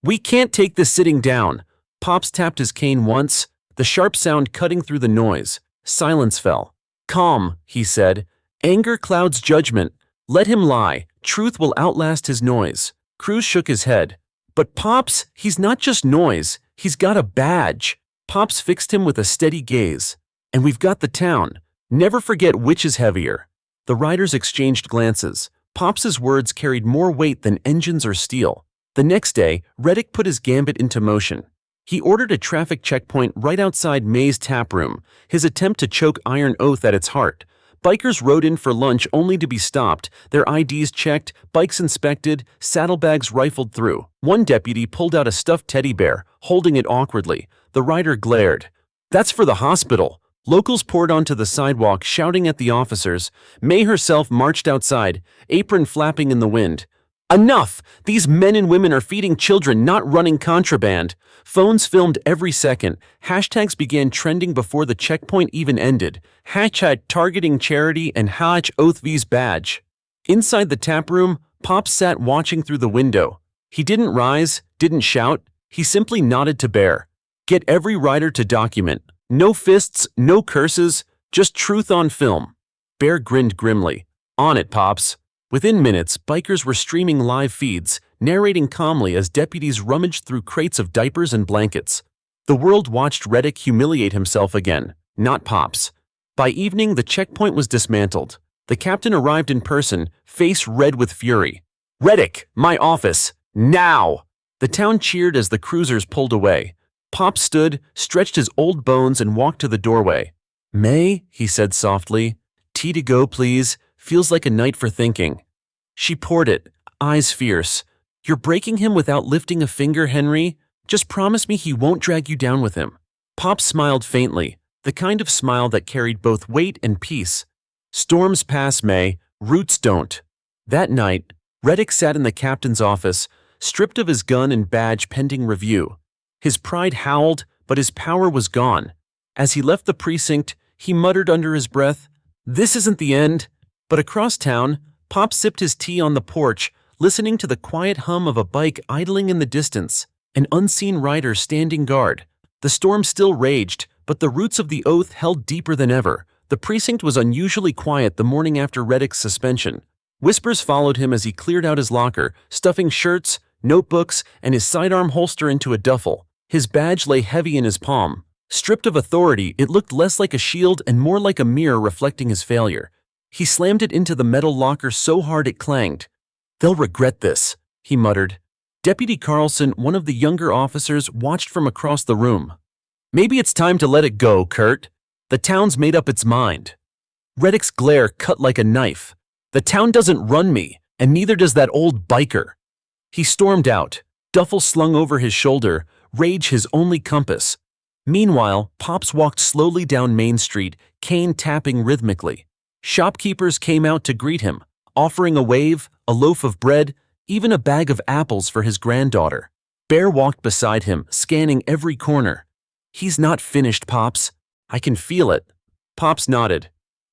"We can't take this sitting down." Pops tapped his cane once, the sharp sound cutting through the noise. Silence fell. "Calm," he said. "Anger clouds judgment. Let him lie. Truth will outlast his noise." Cruz shook his head. "But Pops, he's not just noise. He's got a badge." Pops fixed him with a steady gaze. "And we've got the town. Never forget which is heavier." The riders exchanged glances. Pops's words carried more weight than engines or steel. The next day, Reddick put his gambit into motion. He ordered a traffic checkpoint right outside May's taproom, his attempt to choke Iron Oath at its heart. Bikers rode in for lunch only to be stopped, their IDs checked, bikes inspected, saddlebags rifled through. One deputy pulled out a stuffed teddy bear, holding it awkwardly. The rider glared. "That's for the hospital." Locals poured onto the sidewalk, shouting at the officers. May herself marched outside, apron flapping in the wind. "Enough! These men and women are feeding children, not running contraband." Phones filmed every second. Hashtags began trending before the checkpoint even ended. Hashtag targeting charity and Hach Oath V's badge. Inside the taproom, Pop sat watching through the window. He didn't rise, didn't shout. He simply nodded to Bear. "Get every rider to document. No fists, no curses, just truth on film." Bear grinned grimly. "On it, Pops." Within minutes, bikers were streaming live feeds, narrating calmly as deputies rummaged through crates of diapers and blankets. The world watched Reddick humiliate himself again, not Pops. By evening, the checkpoint was dismantled. The captain arrived in person, face red with fury. "Reddick, my office, now!" The town cheered as the cruisers pulled away. Pop stood, stretched his old bones, and walked to the doorway. "May," he said softly, "tea to go, please. Feels like a night for thinking." She poured it, eyes fierce. "You're breaking him without lifting a finger, Henry? Just promise me he won't drag you down with him." Pop smiled faintly, the kind of smile that carried both weight and peace. "Storms pass, May. Roots don't." That night, Reddick sat in the captain's office, stripped of his gun and badge pending review. His pride howled, but his power was gone. As he left the precinct, he muttered under his breath, "This isn't the end." But across town, Pop sipped his tea on the porch, listening to the quiet hum of a bike idling in the distance, an unseen rider standing guard. The storm still raged, but the roots of the oath held deeper than ever. The precinct was unusually quiet the morning after Reddick's suspension. Whispers followed him as he cleared out his locker, stuffing shirts, notebooks, and his sidearm holster into a duffel. His badge lay heavy in his palm. Stripped of authority, it looked less like a shield and more like a mirror reflecting his failure. He slammed it into the metal locker so hard it clanged. "They'll regret this," he muttered. Deputy Carlson, one of the younger officers, watched from across the room. "Maybe it's time to let it go, Kurt. The town's made up its mind." Reddick's glare cut like a knife. "The town doesn't run me, and neither does that old biker." He stormed out, duffel slung over his shoulder, rage his only compass. Meanwhile, Pops walked slowly down Main Street, cane tapping rhythmically. Shopkeepers came out to greet him, offering a wave, a loaf of bread, even a bag of apples for his granddaughter. Bear walked beside him, scanning every corner. "He's not finished, Pops. I can feel it." Pops nodded.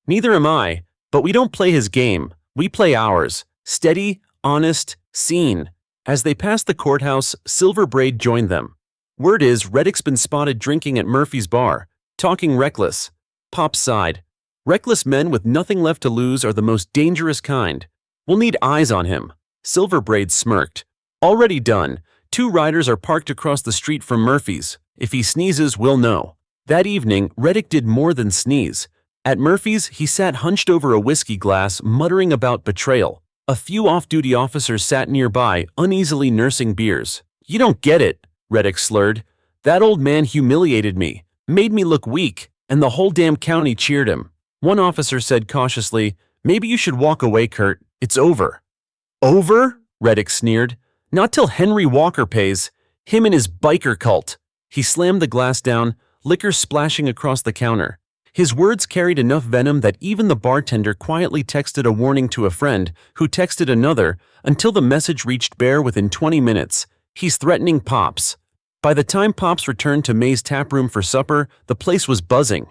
"Neither am I, but we don't play his game. We play ours. Steady, honest, seen." As they passed the courthouse, Silver Braid joined them. "Word is, Reddick's been spotted drinking at Murphy's bar, talking reckless." Pops sighed. "Reckless men with nothing left to lose are the most dangerous kind. We'll need eyes on him." Silver Braid smirked. "Already done. 2 riders are parked across the street from Murphy's. If he sneezes, we'll know." That evening, Reddick did more than sneeze. At Murphy's, he sat hunched over a whiskey glass, muttering about betrayal. A few off-duty officers sat nearby, uneasily nursing beers. "You don't get it," Reddick slurred. "That old man humiliated me, made me look weak, and the whole damn county cheered him." One officer said cautiously, "Maybe you should walk away, Kurt. It's over." "Over?" Reddick sneered. "Not till Henry Walker pays. Him and his biker cult." He slammed the glass down, liquor splashing across the counter. His words carried enough venom that even the bartender quietly texted a warning to a friend, who texted another, until the message reached Bear within 20 minutes. "He's threatening Pops." By the time Pops returned to May's taproom for supper, the place was buzzing.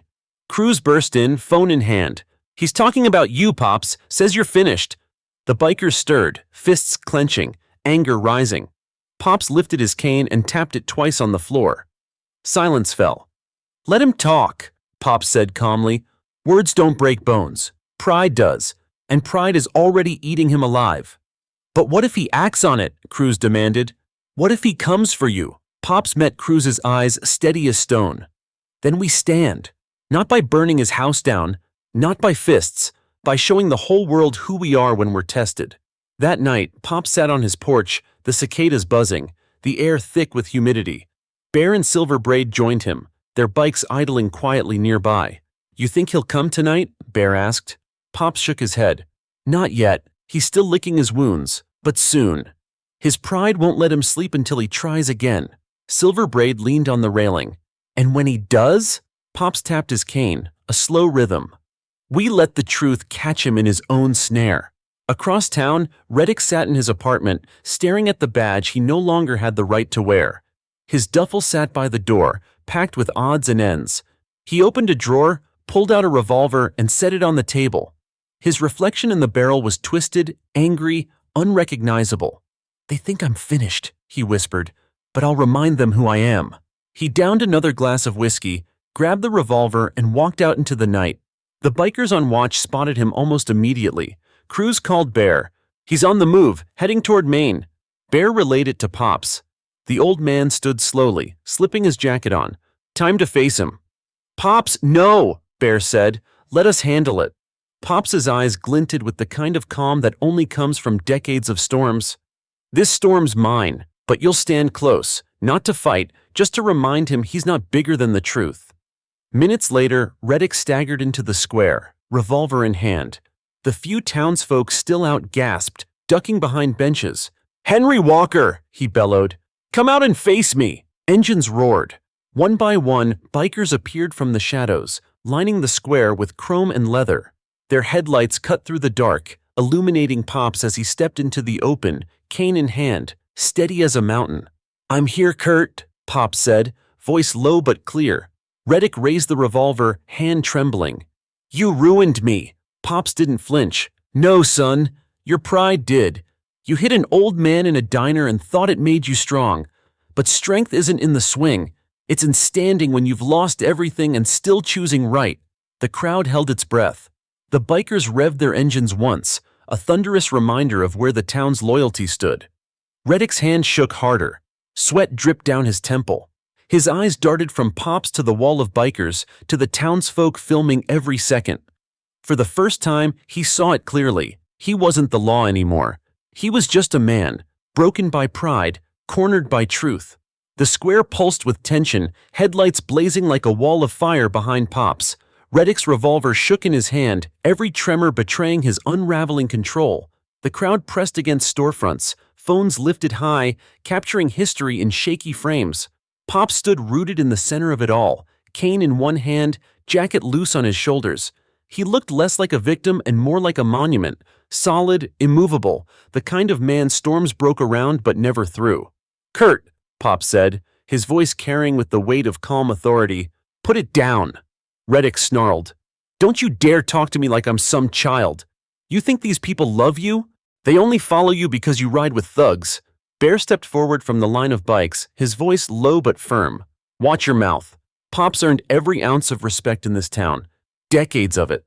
Cruz burst in, phone in hand. "He's talking about you, Pops. Says you're finished." The bikers stirred, fists clenching, anger rising. Pops lifted his cane and tapped it twice on the floor. Silence fell. "Let him talk," Pops said calmly. "Words don't break bones. Pride does, and pride is already eating him alive." "But what if he acts on it?" Cruz demanded. "What if he comes for you?" Pops met Cruz's eyes, steady as stone. "Then we stand. Not by burning his house down, not by fists, by showing the whole world who we are when we're tested." That night, Pops sat on his porch, the cicadas buzzing, the air thick with humidity. Bear and Silver Braid joined him, their bikes idling quietly nearby. "You think he'll come tonight?" Bear asked. Pops shook his head. "Not yet. He's still licking his wounds, but soon. His pride won't let him sleep until he tries again." Silver Braid leaned on the railing. "And when he does?" Pops tapped his cane, a slow rhythm. "We let the truth catch him in his own snare." Across town, Reddick sat in his apartment, staring at the badge he no longer had the right to wear. His duffel sat by the door, packed with odds and ends. He opened a drawer, pulled out a revolver, and set it on the table. His reflection in the barrel was twisted, angry, unrecognizable. "They think I'm finished," he whispered, "but I'll remind them who I am." He downed another glass of whiskey, grabbed the revolver, and walked out into the night. The bikers on watch spotted him almost immediately. Cruz called Bear. "He's on the move, heading toward Maine." Bear relayed it to Pops. The old man stood slowly, slipping his jacket on. "Time to face him." "Pops, no!" Bear said. "Let us handle it." Pops's eyes glinted with the kind of calm that only comes from decades of storms. "This storm's mine, but you'll stand close, not to fight, just to remind him he's not bigger than the truth." Minutes later, Reddick staggered into the square, revolver in hand. The few townsfolk still out gasped, ducking behind benches. "Henry Walker!" he bellowed. "Come out and face me!" Engines roared. One by one, bikers appeared from the shadows, lining the square with chrome and leather. Their headlights cut through the dark, illuminating Pops as he stepped into the open, cane in hand, steady as a mountain. "I'm here, Kurt," Pops said, voice low but clear. Reddick raised the revolver, hand trembling. "You ruined me." Pops didn't flinch. "No, son. Your pride did. You hit an old man in a diner and thought it made you strong. But strength isn't in the swing. It's in standing when you've lost everything and still choosing right." The crowd held its breath. The bikers revved their engines once, a thunderous reminder of where the town's loyalty stood. Reddick's hand shook harder. Sweat dripped down his temple. His eyes darted from Pops to the wall of bikers, to the townsfolk filming every second. For the first time, he saw it clearly. He wasn't the law anymore. He was just a man, broken by pride, cornered by truth. The square pulsed with tension, headlights blazing like a wall of fire behind Pops. Reddick's revolver shook in his hand, every tremor betraying his unraveling control. The crowd pressed against storefronts, phones lifted high, capturing history in shaky frames. Pops stood rooted in the center of it all, cane in one hand, jacket loose on his shoulders. He looked less like a victim and more like a monument, solid, immovable, the kind of man storms broke around but never through. "Kurt," Pop said, his voice carrying with the weight of calm authority. "Put it down." Reddick snarled. "Don't you dare talk to me like I'm some child. You think these people love you? They only follow you because you ride with thugs." Bear stepped forward from the line of bikes, his voice low but firm. "Watch your mouth. Pop's earned every ounce of respect in this town. Decades of it.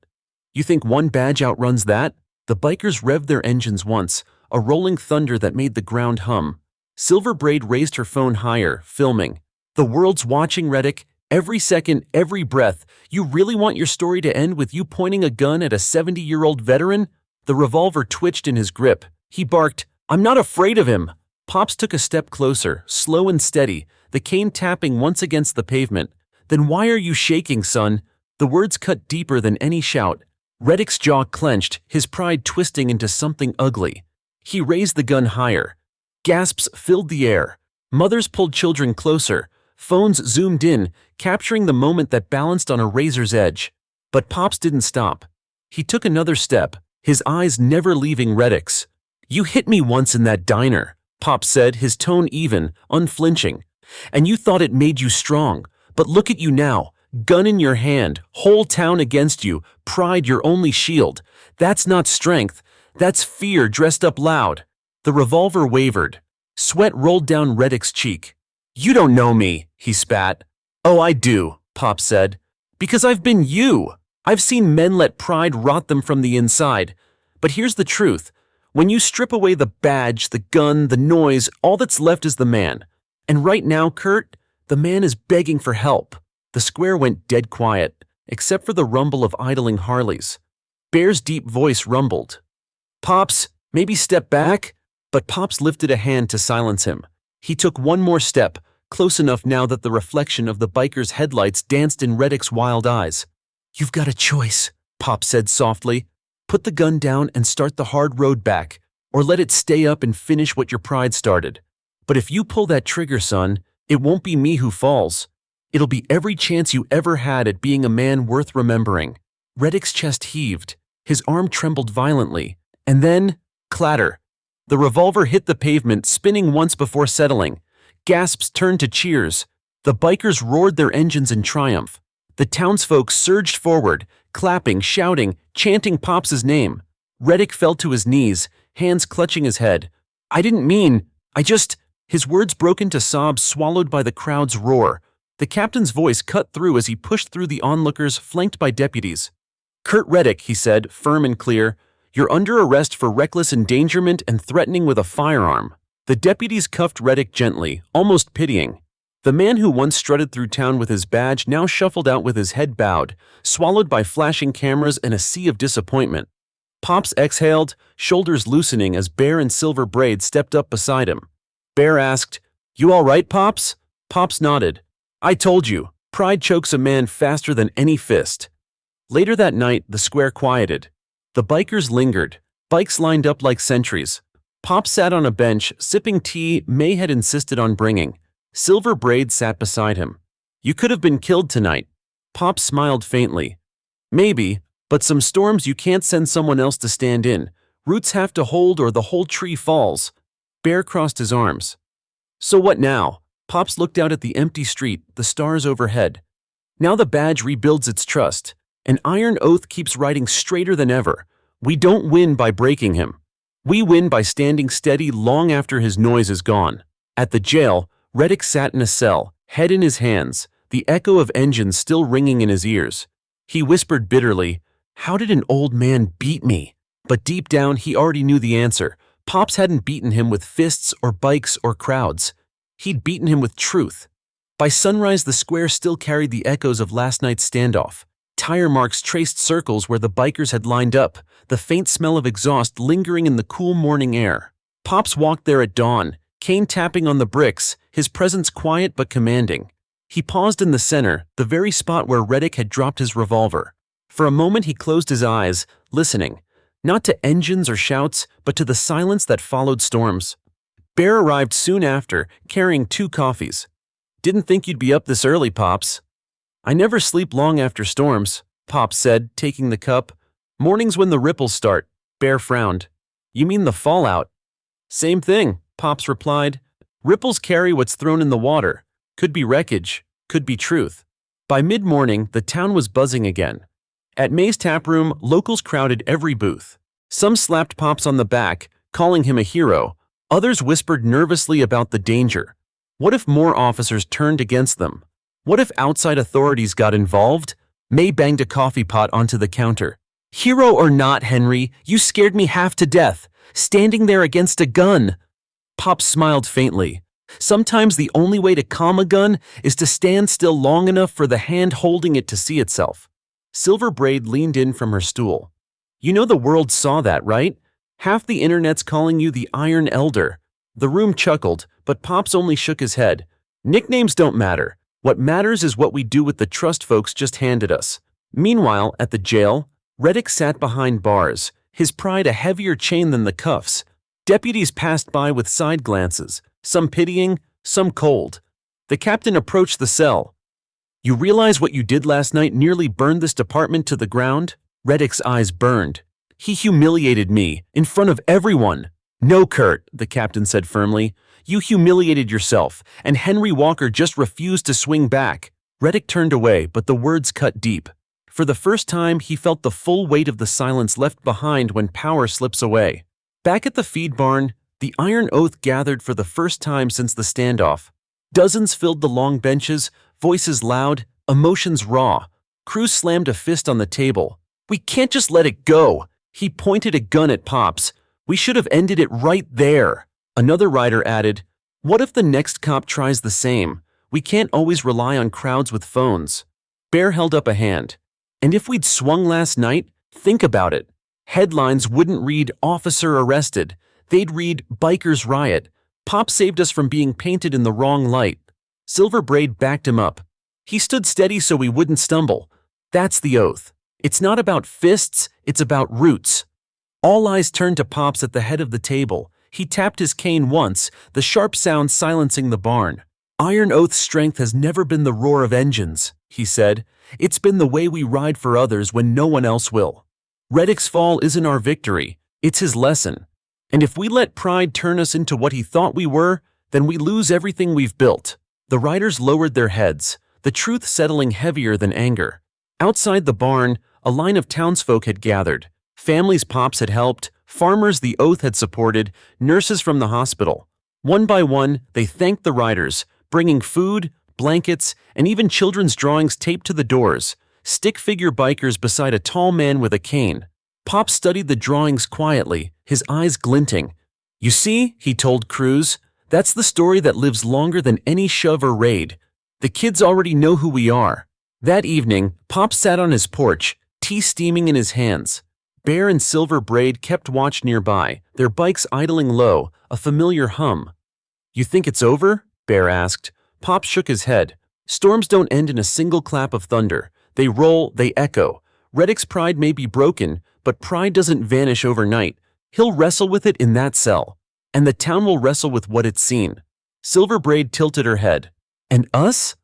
You think one badge outruns that?" The bikers revved their engines once, a rolling thunder that made the ground hum. Silver Braid raised her phone higher, filming. "The world's watching, Reddick. Every second, every breath. You really want your story to end with you pointing a gun at a 70-year-old veteran?" The revolver twitched in his grip. He barked, "I'm not afraid of him." Pops took a step closer, slow and steady, the cane tapping once against the pavement. "Then why are you shaking, son?" The words cut deeper than any shout. Reddick's jaw clenched, his pride twisting into something ugly. He raised the gun higher. Gasps filled the air. Mothers pulled children closer. Phones zoomed in, capturing the moment that balanced on a razor's edge. But Pops didn't stop. He took another step, his eyes never leaving Reddick's. "You hit me once in that diner," Pops said, his tone even, unflinching. "And you thought it made you strong. But look at you now. Gun in your hand, whole town against you, pride your only shield. That's not strength. That's fear dressed up loud." The revolver wavered. Sweat rolled down Reddick's cheek. "You don't know me," he spat. "Oh, I do," Pop said. "Because I've been you. I've seen men let pride rot them from the inside. But here's the truth. When you strip away the badge, the gun, the noise, all that's left is the man. And right now, Kurt, the man is begging for help." The square went dead quiet, except for the rumble of idling Harleys. Bear's deep voice rumbled. "Pops, maybe step back?" But Pops lifted a hand to silence him. He took one more step, close enough now that the reflection of the biker's headlights danced in Reddick's wild eyes. "You've got a choice," Pop said softly. "Put the gun down and start the hard road back, or let it stay up and finish what your pride started. But if you pull that trigger, son, it won't be me who falls. It'll be every chance you ever had at being a man worth remembering." Reddick's chest heaved. His arm trembled violently. And then, clatter. The revolver hit the pavement, spinning once before settling. Gasps turned to cheers. The bikers roared their engines in triumph. The townsfolk surged forward, clapping, shouting, chanting Pops's name. Reddick fell to his knees, hands clutching his head. "I didn't mean, I just—" His words broke into sobs swallowed by the crowd's roar. The captain's voice cut through as he pushed through the onlookers, flanked by deputies. "Kurt Reddick," he said, firm and clear, "you're under arrest for reckless endangerment and threatening with a firearm." The deputies cuffed Reddick gently, almost pitying. The man who once strutted through town with his badge now shuffled out with his head bowed, swallowed by flashing cameras and a sea of disappointment. Pops exhaled, shoulders loosening as Bear and Silver Braid stepped up beside him. Bear asked, "You all right, Pops?" Pops nodded. "I told you, pride chokes a man faster than any fist." Later that night, the square quieted. The bikers lingered, bikes lined up like sentries. Pop sat on a bench, sipping tea May had insisted on bringing. Silver Braid sat beside him. "You could have been killed tonight." Pop smiled faintly. "Maybe, but some storms you can't send someone else to stand in. Roots have to hold or the whole tree falls." Bear crossed his arms. "So what now?" Pops looked out at the empty street, the stars overhead. "Now the badge rebuilds its trust. An iron oath keeps riding straighter than ever. We don't win by breaking him. We win by standing steady long after his noise is gone." At the jail, Reddick sat in a cell, head in his hands, the echo of engines still ringing in his ears. He whispered bitterly, "How did an old man beat me?" But deep down, he already knew the answer. Pops hadn't beaten him with fists or bikes or crowds. He'd beaten him with truth. By sunrise, the square still carried the echoes of last night's standoff. Tire marks traced circles where the bikers had lined up, the faint smell of exhaust lingering in the cool morning air. Pops walked there at dawn, Kane tapping on the bricks, his presence quiet but commanding. He paused in the center, the very spot where Reddick had dropped his revolver. For a moment he closed his eyes, listening, not to engines or shouts, but to the silence that followed storms. Bear arrived soon after, carrying 2 coffees. "Didn't think you'd be up this early, Pops." "I never sleep long after storms," Pops said, taking the cup. "Mornings when the ripples start." Bear frowned. "You mean the fallout?" "Same thing," Pops replied. Ripples carry what's thrown in the water. Could be wreckage, could be truth. By mid-morning, the town was buzzing again. At May's taproom, locals crowded every booth. Some slapped Pops on the back, calling him a hero. Others whispered nervously about the danger. What if more officers turned against them? What if outside authorities got involved? May banged a coffee pot onto the counter. Hero or not, Henry, you scared me half to death, standing there against a gun. Pop smiled faintly. Sometimes the only way to calm a gun is to stand still long enough for the hand holding it to see itself. Silver Braid leaned in from her stool. You know the world saw that, right? Half the internet's calling you the Iron Elder. The room chuckled, but Pops only shook his head. Nicknames don't matter. What matters is what we do with the trust folks just handed us. Meanwhile, at the jail, Reddick sat behind bars, his pride a heavier chain than the cuffs. Deputies passed by with side glances, some pitying, some cold. The captain approached the cell. You realize what you did last night nearly burned this department to the ground? Reddick's eyes burned. He humiliated me, in front of everyone. No, Kurt, the captain said firmly. You humiliated yourself, and Henry Walker just refused to swing back. Reddick turned away, but the words cut deep. For the first time, he felt the full weight of the silence left behind when power slips away. Back at the feed barn, the Iron Oath gathered for the first time since the standoff. Dozens filled the long benches, voices loud, emotions raw. Cruz slammed a fist on the table. We can't just let it go. He pointed a gun at Pops. We should have ended it right there. Another rider added, what if the next cop tries the same? We can't always rely on crowds with phones. Bear held up a hand. And if we'd swung last night, think about it. Headlines wouldn't read officer arrested. They'd read bikers riot. Pop saved us from being painted in the wrong light. Silver Braid backed him up. He stood steady so we wouldn't stumble. That's the oath. It's not about fists, it's about roots. All eyes turned to Pops at the head of the table. He tapped his cane once, the sharp sound silencing the barn. Iron Oath's strength has never been the roar of engines, he said. It's been the way we ride for others when no one else will. Reddick's fall isn't our victory, it's his lesson. And if we let pride turn us into what he thought we were, then we lose everything we've built. The riders lowered their heads, the truth settling heavier than anger. Outside the barn, a line of townsfolk had gathered. Families Pops had helped, farmers the oath had supported, nurses from the hospital. One by one, they thanked the riders, bringing food, blankets, and even children's drawings taped to the doors, stick figure bikers beside a tall man with a cane. Pop studied the drawings quietly, his eyes glinting. You see, he told Cruz, that's the story that lives longer than any shove or raid. The kids already know who we are. That evening, Pop sat on his porch, tea steaming in his hands. Bear and Silver Braid kept watch nearby, their bikes idling low, a familiar hum. You think it's over? Bear asked. Pop shook his head. Storms don't end in a single clap of thunder. They roll, they echo. Reddick's pride may be broken, but pride doesn't vanish overnight. He'll wrestle with it in that cell. And the town will wrestle with what it's seen. Silver Braid tilted her head. And us?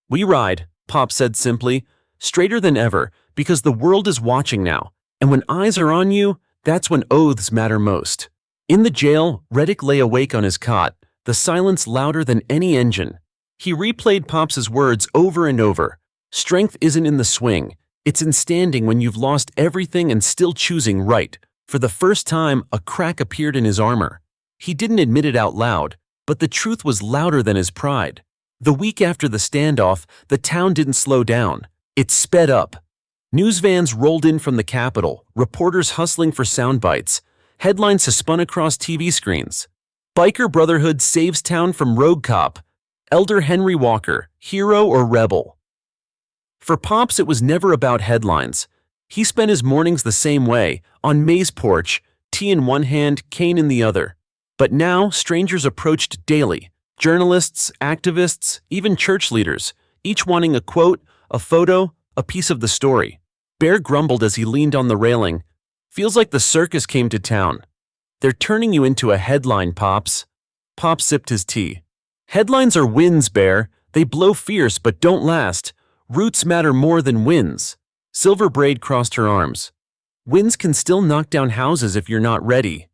We ride, Pop said simply, straighter than ever, because the world is watching now. And when eyes are on you, that's when oaths matter most. In the jail, Reddick lay awake on his cot, the silence louder than any engine. He replayed Pops's words over and over. Strength isn't in the swing. It's in standing when you've lost everything and still choosing right. For the first time, a crack appeared in his armor. He didn't admit it out loud, but the truth was louder than his pride. The week after the standoff, the town didn't slow down. It sped up. News vans rolled in from the Capitol, reporters hustling for sound bites. Headlines spun across TV screens. Biker Brotherhood saves town from rogue cop. Elder Henry Walker, hero or rebel? For Pops, it was never about headlines. He spent his mornings the same way, on May's porch, tea in one hand, Kane in the other. But now, strangers approached daily. Journalists, activists, even church leaders, each wanting a quote, a photo, a piece of the story. Bear grumbled as he leaned on the railing. Feels like the circus came to town. They're turning you into a headline, Pops. Pop sipped his tea. Headlines are winds, Bear. They blow fierce but don't last. Roots matter more than winds. Silver Braid crossed her arms. Winds can still knock down houses if you're not ready.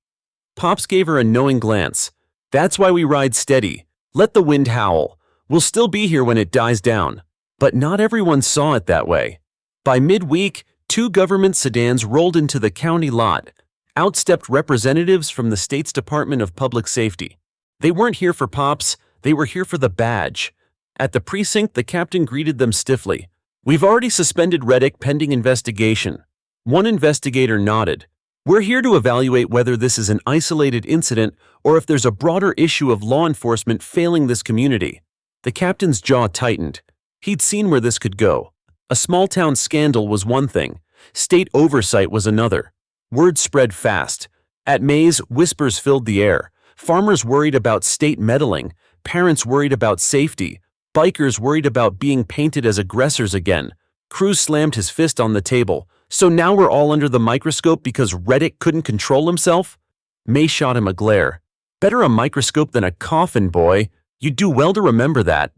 Pops gave her a knowing glance. That's why we ride steady. Let the wind howl. We'll still be here when it dies down. But not everyone saw it that way. By midweek, 2 government sedans rolled into the county lot. Out stepped representatives from the state's Department of Public Safety. They weren't here for Pops, they were here for the badge. At the precinct, the captain greeted them stiffly. "We've already suspended Reddick pending investigation." One investigator nodded. "We're here to evaluate whether this is an isolated incident or if there's a broader issue of law enforcement failing this community." The captain's jaw tightened. He'd seen where this could go. A small-town scandal was one thing. State oversight was another. Word spread fast. At Mays, whispers filled the air. Farmers worried about state meddling. Parents worried about safety. Bikers worried about being painted as aggressors again. Cruz slammed his fist on the table. "So now we're all under the microscope because Reddick couldn't control himself?" May shot him a glare. "Better a microscope than a coffin, boy. You'd do well to remember that."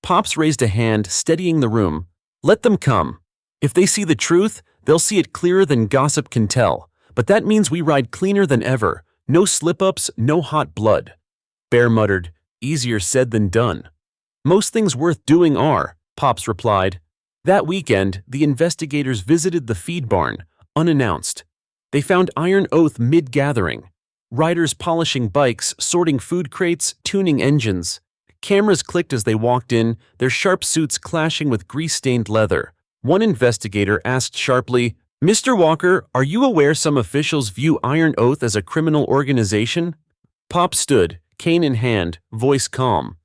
Pops raised a hand, steadying the room. "Let them come. If they see the truth, they'll see it clearer than gossip can tell. But that means we ride cleaner than ever. No slip-ups, no hot blood." Bear muttered, "Easier said than done." "Most things worth doing are," Pops replied. That weekend, the investigators visited the feed barn, unannounced. They found Iron Oath mid-gathering. Riders polishing bikes, sorting food crates, tuning engines. Cameras clicked as they walked in, their sharp suits clashing with grease-stained leather. One investigator asked sharply, "Mr. Walker, are you aware some officials view Iron Oath as a criminal organization?" Pop stood, cane in hand, voice calm.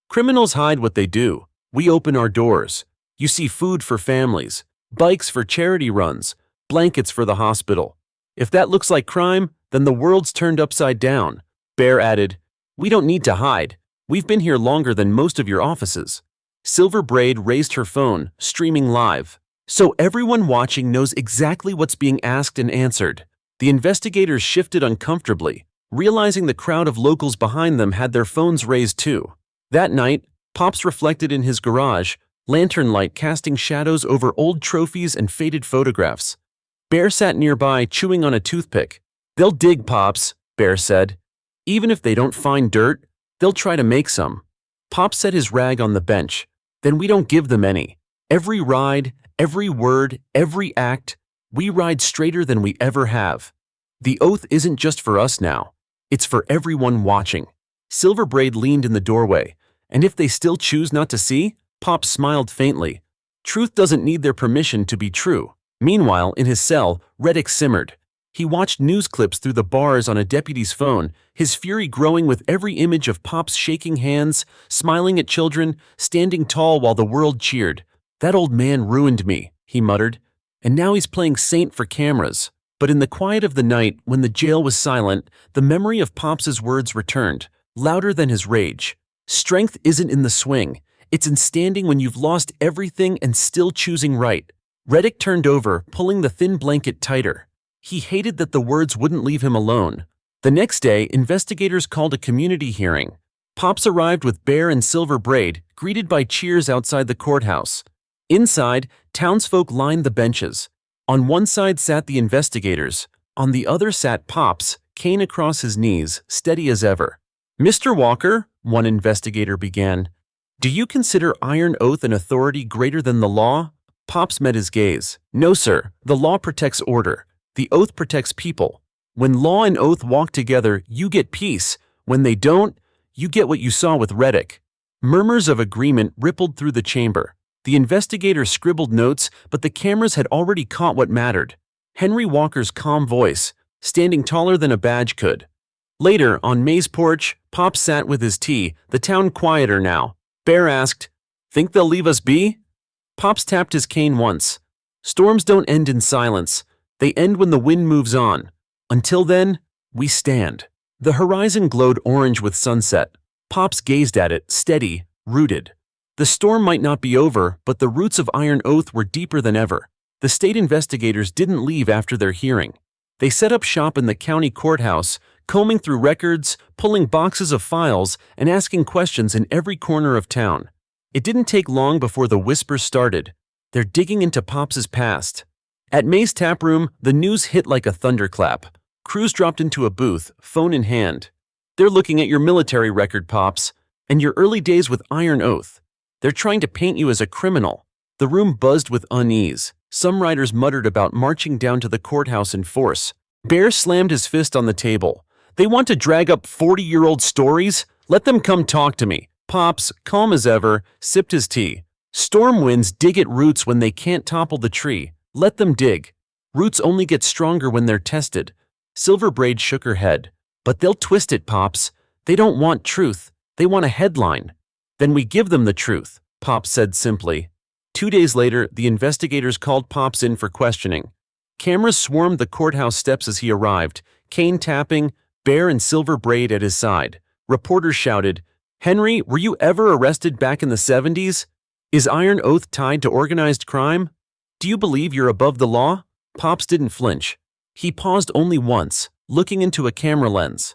"Criminals hide what they do. We open our doors. You see food for families, bikes for charity runs, blankets for the hospital. If that looks like crime, then the world's turned upside down." Bear added, "We don't need to hide. We've been here longer than most of your offices." Silver Braid raised her phone, streaming live. "So everyone watching knows exactly what's being asked and answered." The investigators shifted uncomfortably, realizing the crowd of locals behind them had their phones raised too. That night, Pops reflected in his garage, lantern light casting shadows over old trophies and faded photographs. Bear sat nearby, chewing on a toothpick. "They'll dig, Pops," Bear said. "Even if they don't find dirt, they'll try to make some." Pops set his rag on the bench. "Then we don't give them any. Every ride, every word, every act, we ride straighter than we ever have. The oath isn't just for us now. It's for everyone watching." Silver Braid leaned in the doorway. "And if they still choose not to see?" Pop smiled faintly. "Truth doesn't need their permission to be true." Meanwhile, in his cell, Reddick simmered. He watched news clips through the bars on a deputy's phone, his fury growing with every image of Pops shaking hands, smiling at children, standing tall while the world cheered. "That old man ruined me," he muttered. "And now he's playing saint for cameras." But in the quiet of the night, when the jail was silent, the memory of Pops's words returned, louder than his rage. "Strength isn't in the swing. It's in standing when you've lost everything and still choosing right." Reddick turned over, pulling the thin blanket tighter. He hated that the words wouldn't leave him alone. The next day, investigators called a community hearing. Pops arrived with Bear and Silver Braid, greeted by cheers outside the courthouse. Inside, townsfolk lined the benches. On one side sat the investigators. On the other sat Pops, cane across his knees, steady as ever. "Mr. Walker," one investigator began, "do you consider Iron Oath an authority greater than the law?" Pops met his gaze. "No, sir. The law protects order. The oath protects people. When law and oath walk together, you get peace. When they don't, you get what you saw with Reddick." Murmurs of agreement rippled through the chamber. The investigator scribbled notes, but the cameras had already caught what mattered. Henry Walker's calm voice, standing taller than a badge could. Later, on May's porch, Pop sat with his tea, the town quieter now. Bear asked, "Think they'll leave us be?" Pops tapped his cane once. "Storms don't end in silence. They end when the wind moves on. Until then, we stand." The horizon glowed orange with sunset. Pops gazed at it, steady, rooted. The storm might not be over, but the roots of Iron Oath were deeper than ever. The state investigators didn't leave after their hearing. They set up shop in the county courthouse, combing through records, pulling boxes of files, and asking questions in every corner of town. It didn't take long before the whispers started. "They're digging into Pops's past." At May's taproom, the news hit like a thunderclap. Cruz dropped into a booth, phone in hand. "They're looking at your military record, Pops. And your early days with Iron Oath. They're trying to paint you as a criminal. The room buzzed with unease. Some writers muttered about marching down to the courthouse in force. Bear slammed his fist on the table. They want to drag up 40-year-old stories? Let them come talk to me. Pops, calm as ever, sipped his tea. Storm winds dig at roots when they can't topple the tree. Let them dig. Roots only get stronger when they're tested. Silver Braid shook her head. But they'll twist it, Pops. They don't want truth. They want a headline. Then we give them the truth, Pops said simply. 2 days later, the investigators called Pops in for questioning. Cameras swarmed the courthouse steps as he arrived, Kane tapping, Bear and Silver Braid at his side. Reporters shouted, "Henry, were you ever arrested back in the 70s? Is Iron Oath tied to organized crime? Do you believe you're above the law?" Pops didn't flinch. He paused only once, looking into a camera lens.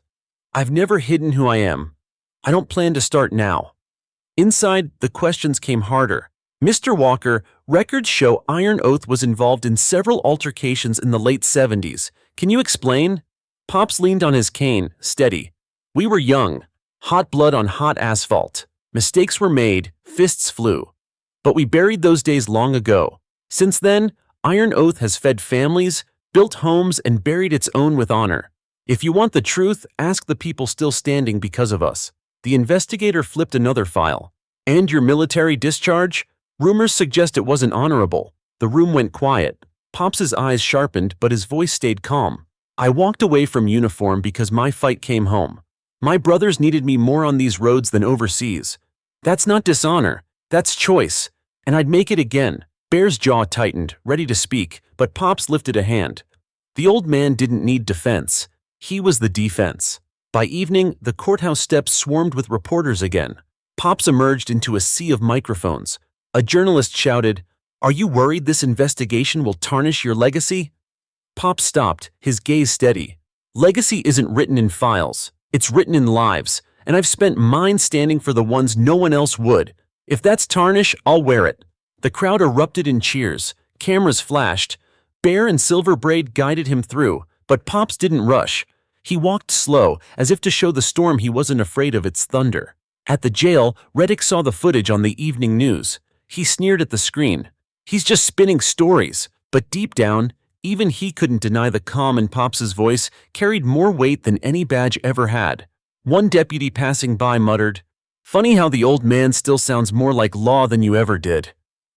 "I've never hidden who I am. I don't plan to start now." Inside, the questions came harder. "Mr. Walker, records show Iron Oath was involved in several altercations in the late 70s. Can you explain?" Pops leaned on his cane, steady. "We were young. Hot blood on hot asphalt. Mistakes were made, fists flew. But we buried those days long ago. Since then, Iron Oath has fed families, built homes, and buried its own with honor. If you want the truth, ask the people still standing because of us." The investigator flipped another file. "And your military discharge? Rumors suggest it wasn't honorable." The room went quiet. Pops's eyes sharpened, but his voice stayed calm. "I walked away from uniform because my fight came home. My brothers needed me more on these roads than overseas. That's not dishonor, that's choice. And I'd make it again." Bear's jaw tightened, ready to speak, but Pops lifted a hand. The old man didn't need defense. He was the defense. By evening, the courthouse steps swarmed with reporters again. Pops emerged into a sea of microphones. A journalist shouted, "Are you worried this investigation will tarnish your legacy?" Pops stopped, his gaze steady. "Legacy isn't written in files. It's written in lives, and I've spent mine standing for the ones no one else would. If that's tarnish, I'll wear it." The crowd erupted in cheers. Cameras flashed. Bear and Silver Braid guided him through, but Pops didn't rush. He walked slow, as if to show the storm he wasn't afraid of its thunder. At the jail, Reddick saw the footage on the evening news. He sneered at the screen. "He's just spinning stories." But deep down, even he couldn't deny the calm in Pops's voice carried more weight than any badge ever had. One deputy passing by muttered, "Funny how the old man still sounds more like law than you ever did."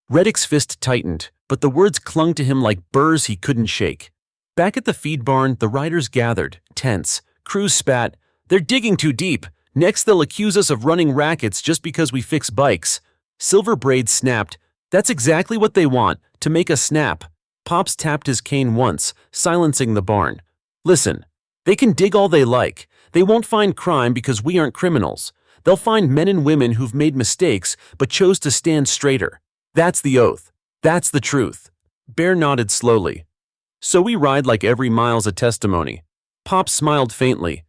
Reddick's fist tightened, but the words clung to him like burrs he couldn't shake. Back at the feed barn, the riders gathered, tense. Crews spat, "They're digging too deep. Next they'll accuse us of running rackets just because we fix bikes." Silver Braid snapped, "That's exactly what they want, to make us snap." Pops tapped his cane once, silencing the barn. "Listen, they can dig all they like. They won't find crime because we aren't criminals. They'll find men and women who've made mistakes but chose to stand straighter. That's the oath. That's the truth." Bear nodded slowly. "So we ride like every mile's a testimony." Pops smiled faintly.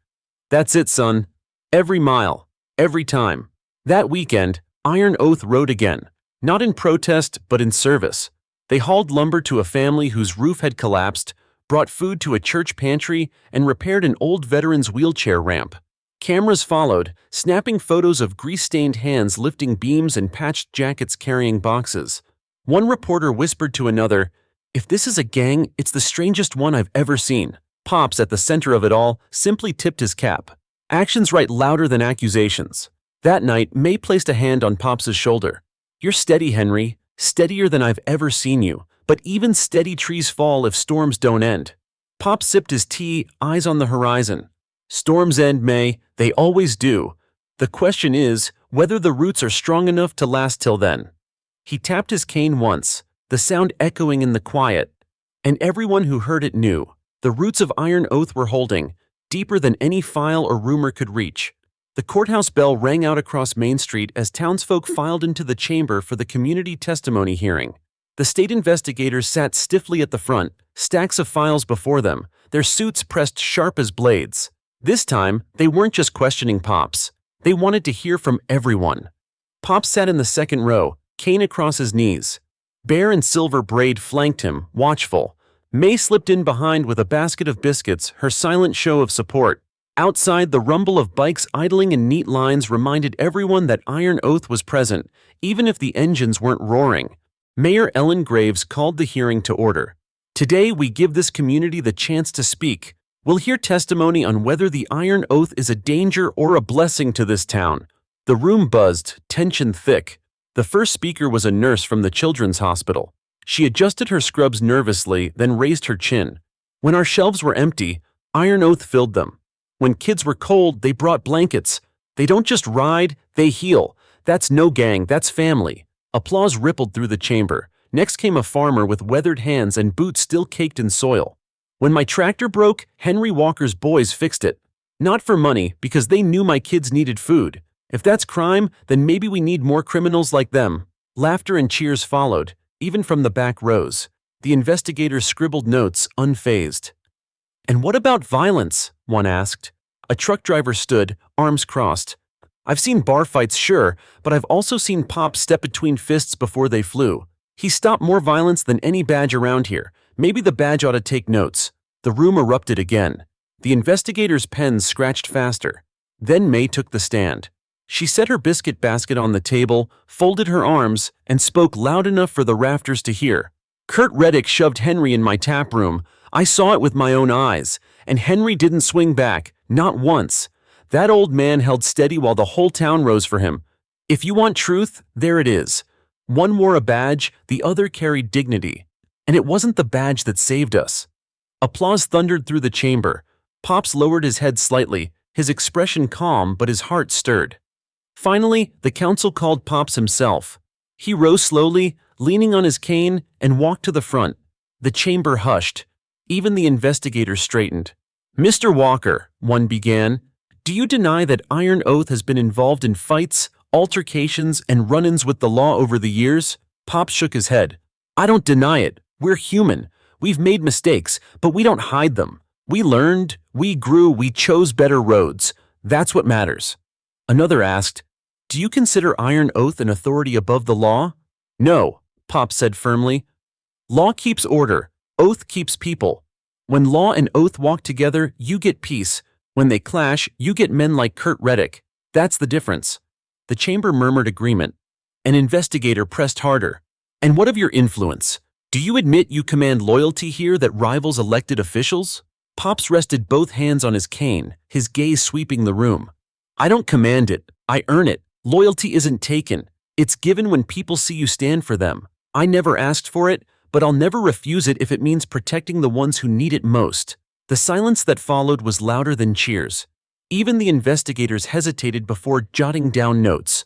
"That's it, son. Every mile. Every time." That weekend, Iron Oath rode again. Not in protest, but in service. They hauled lumber to a family whose roof had collapsed, brought food to a church pantry, and repaired an old veteran's wheelchair ramp. Cameras followed, snapping photos of grease-stained hands lifting beams and patched jackets carrying boxes. One reporter whispered to another, "If this is a gang, it's the strangest one I've ever seen." Pops, at the center of it all, simply tipped his cap. Actions write louder than accusations. That night, May placed a hand on Pops's shoulder. "You're steady, Henry. Steadier than I've ever seen you. But even steady trees fall if storms don't end." Pop sipped his tea, eyes on the horizon. "Storms end, May. They always do. The question is whether the roots are strong enough to last till then." He tapped his cane once, the sound echoing in the quiet. And everyone who heard it knew. The roots of Iron Oath were holding, deeper than any file or rumor could reach. The courthouse bell rang out across Main Street as townsfolk filed into the chamber for the community testimony hearing. The state investigators sat stiffly at the front, stacks of files before them, their suits pressed sharp as blades. This time, they weren't just questioning Pops. They wanted to hear from everyone. Pops sat in the second row, cane across his knees. Bear and Silver Braid flanked him, watchful. May slipped in behind with a basket of biscuits, her silent show of support. Outside, the rumble of bikes idling in neat lines reminded everyone that Iron Oath was present, even if the engines weren't roaring. Mayor Ellen Graves called the hearing to order. Today, we give this community the chance to speak. We'll hear testimony on whether the Iron Oath is a danger or a blessing to this town. The room buzzed, tension thick. The first speaker was a nurse from the children's hospital. She adjusted her scrubs nervously, then raised her chin. When our shelves were empty, Iron Oath filled them. When kids were cold, they brought blankets. They don't just ride, they heal. That's no gang, that's family. Applause rippled through the chamber. Next came a farmer with weathered hands and boots still caked in soil. When my tractor broke, Henry Walker's boys fixed it. Not for money, because they knew my kids needed food. If that's crime, then maybe we need more criminals like them. Laughter and cheers followed, even from the back rows. The investigators scribbled notes, unfazed. "And what about violence?" one asked. A truck driver stood, arms crossed. "I've seen bar fights, sure, but I've also seen Pop step between fists before they flew. He stopped more violence than any badge around here. Maybe the badge ought to take notes." The room erupted again. The investigators' pens scratched faster. Then May took the stand. She set her biscuit basket on the table, folded her arms, and spoke loud enough for the rafters to hear. "Kurt Reddick shoved Henry in my tap room. I saw it with my own eyes, and Henry didn't swing back, not once. That old man held steady while the whole town rose for him. If you want truth, there it is. One wore a badge, the other carried dignity. And it wasn't the badge that saved us." Applause thundered through the chamber. Pops lowered his head slightly, his expression calm but his heart stirred. Finally, the council called Pops himself. He rose slowly, leaning on his cane, and walked to the front. The chamber hushed. Even the investigators straightened. "Mr. Walker," one began, "do you deny that Iron Oath has been involved in fights, altercations, and run-ins with the law over the years?" Pops shook his head. "I don't deny it. We're human. We've made mistakes, but we don't hide them. We learned, we grew, we chose better roads. That's what matters." Another asked, "Do you consider Iron Oath an authority above the law?" "No," Pops said firmly. "Law keeps order. Oath keeps people. When law and oath walk together, you get peace. When they clash, you get men like Kurt Reddick. That's the difference." The chamber murmured agreement. An investigator pressed harder. "And what of your influence? Do you admit you command loyalty here that rivals elected officials?" Pops rested both hands on his cane, his gaze sweeping the room. "I don't command it. I earn it. Loyalty isn't taken. It's given when people see you stand for them. I never asked for it, but I'll never refuse it if it means protecting the ones who need it most." The silence that followed was louder than cheers. Even the investigators hesitated before jotting down notes.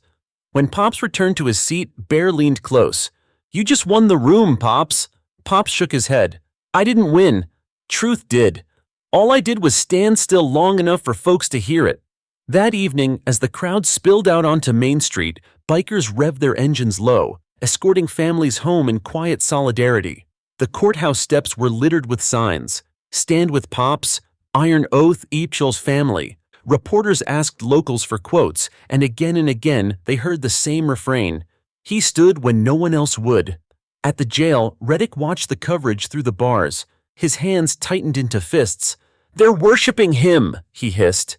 When Pops returned to his seat, Bear leaned close. "You just won the room, Pops." Pops shook his head. "I didn't win. Truth did. All I did was stand still long enough for folks to hear it." That evening, as the crowd spilled out onto Main Street, bikers revved their engines low, escorting families home in quiet solidarity. The courthouse steps were littered with signs. "Stand with Pops," "Iron Oath equals family." Reporters asked locals for quotes, and again they heard the same refrain. "He stood when no one else would." At the jail, Reddick watched the coverage through the bars. His hands tightened into fists. "They're worshiping him," he hissed.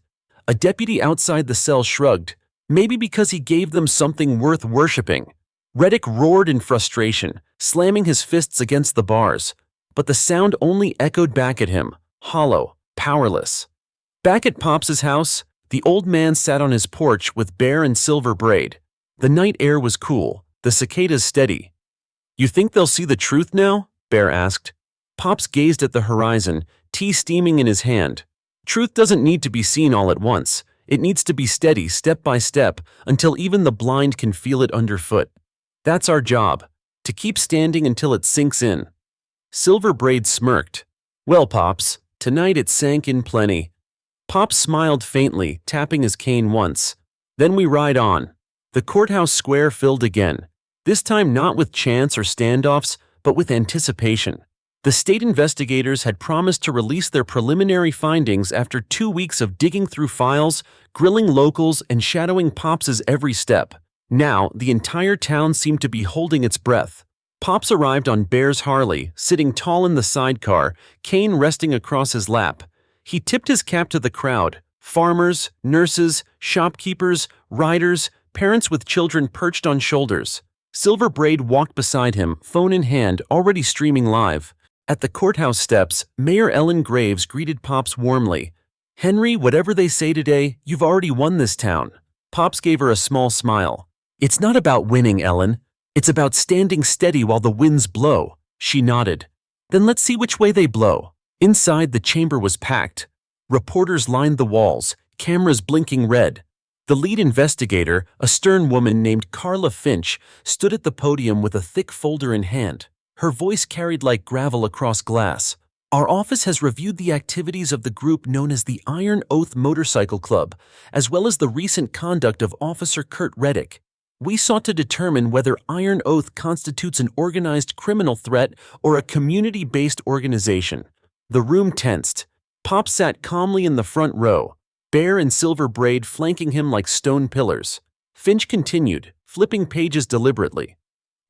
A deputy outside the cell shrugged, maybe because he gave them something worth worshiping. Reddick roared in frustration, slamming his fists against the bars. But the sound only echoed back at him, hollow, powerless. Back at Pops's house, the old man sat on his porch with Bear and Silver Braid. The night air was cool, the cicadas steady. "You think they'll see the truth now?" Bear asked. Pops gazed at the horizon, tea steaming in his hand. "Truth doesn't need to be seen all at once. It needs to be steady, step by step, until even the blind can feel it underfoot. That's our job, to keep standing until it sinks in." Silver Braid smirked. "Well, Pops, tonight it sank in plenty." Pops smiled faintly, tapping his cane once. "Then we ride on." The courthouse square filled again, this time not with chants or standoffs, but with anticipation. The state investigators had promised to release their preliminary findings after 2 weeks of digging through files, grilling locals, and shadowing Pops's every step. Now, the entire town seemed to be holding its breath. Pops arrived on Bear's Harley, sitting tall in the sidecar, Kane resting across his lap. He tipped his cap to the crowd, Farmers, nurses, shopkeepers, riders, parents with children perched on shoulders. Silver Braid walked beside him, phone in hand, already streaming live. At the courthouse steps, Mayor Ellen Graves greeted Pops warmly. "Henry, whatever they say today, you've already won this town." Pops gave her a small smile. "It's not about winning, Ellen. It's about standing steady while the winds blow." She nodded. "Then let's see which way they blow." Inside, the chamber was packed. Reporters lined the walls, cameras blinking red. The lead investigator, a stern woman named Carla Finch, stood at the podium with a thick folder in hand. Her voice carried like gravel across glass. "Our office has reviewed the activities of the group known as the Iron Oath Motorcycle Club, as well as the recent conduct of Officer Kurt Reddick. We sought to determine whether Iron Oath constitutes an organized criminal threat or a community-based organization." The room tensed. Pop sat calmly in the front row, Bear and Silver Braid flanking him like stone pillars. Finch continued, flipping pages deliberately.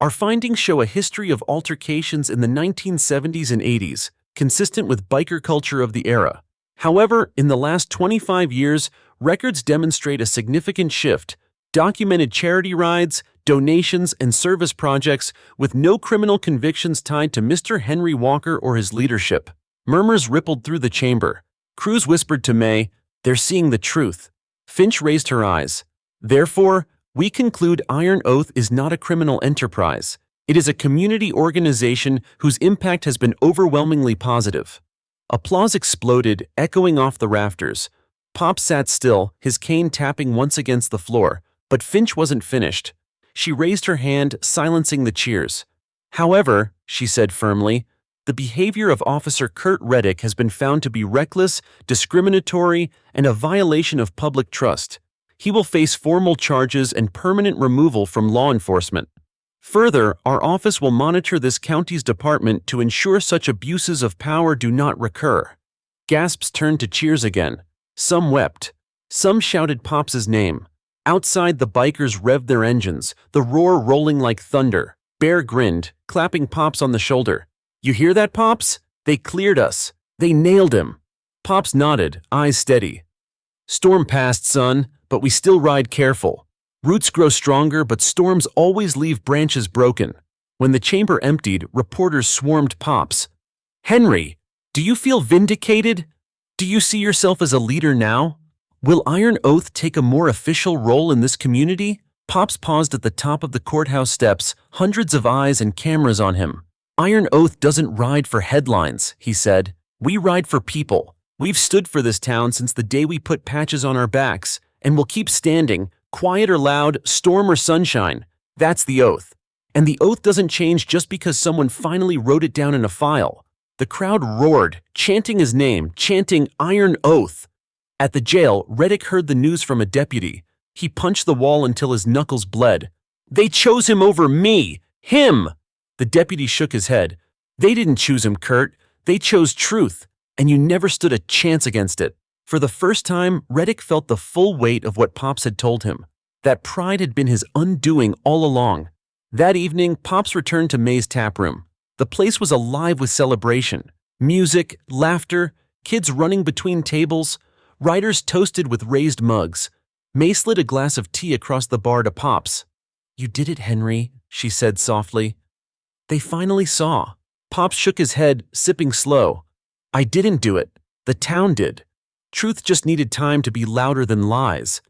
"Our findings show a history of altercations in the 1970s and 80s, consistent with biker culture of the era. However, in the last 25 years, records demonstrate a significant shift. Documented charity rides, donations, and service projects with no criminal convictions tied to Mr. Henry Walker or his leadership." Murmurs rippled through the chamber. Cruz whispered to May, "They're seeing the truth." Finch raised her eyes. "Therefore, we conclude Iron Oath is not a criminal enterprise. It is a community organization whose impact has been overwhelmingly positive." Applause exploded, echoing off the rafters. Pop sat still, his cane tapping once against the floor, but Finch wasn't finished. She raised her hand, silencing the cheers. "However," she said firmly, "the behavior of Officer Kurt Reddick has been found to be reckless, discriminatory, and a violation of public trust. He will face formal charges and permanent removal from law enforcement. Further, our office will monitor this county's department to ensure such abuses of power do not recur." Gasps turned to cheers again. Some wept. Some shouted Pops's name. Outside, the bikers revved their engines, the roar rolling like thunder. Bear grinned, clapping Pops on the shoulder. "You hear that, Pops? They cleared us. They nailed him." Pops nodded, eyes steady. "Storm passed, son, but we still ride careful. Roots grow stronger, but storms always leave branches broken." When the chamber emptied, reporters swarmed Pops. "Henry, do you feel vindicated? Do you see yourself as a leader now? Will Iron Oath take a more official role in this community?" Pops paused at the top of the courthouse steps, hundreds of eyes and cameras on him. "Iron Oath doesn't ride for headlines," he said. "We ride for people. We've stood for this town since the day we put patches on our backs, and we'll keep standing, quiet or loud, storm or sunshine. That's the oath. And the oath doesn't change just because someone finally wrote it down in a file." The crowd roared, chanting his name, chanting Iron Oath. At the jail, Reddick heard the news from a deputy. He punched the wall until his knuckles bled. "They chose him over me! Him!" The deputy shook his head. "They didn't choose him, Kurt. They chose truth, and you never stood a chance against it." For the first time, Reddick felt the full weight of what Pops had told him. That pride had been his undoing all along. That evening, Pops returned to May's taproom. The place was alive with celebration. Music, laughter, kids running between tables, riders toasted with raised mugs. May slid a glass of tea across the bar to Pops. "You did it, Henry," she said softly. "They finally saw." Pops shook his head, sipping slow. "I didn't do it. The town did. Truth just needed time to be louder than lies."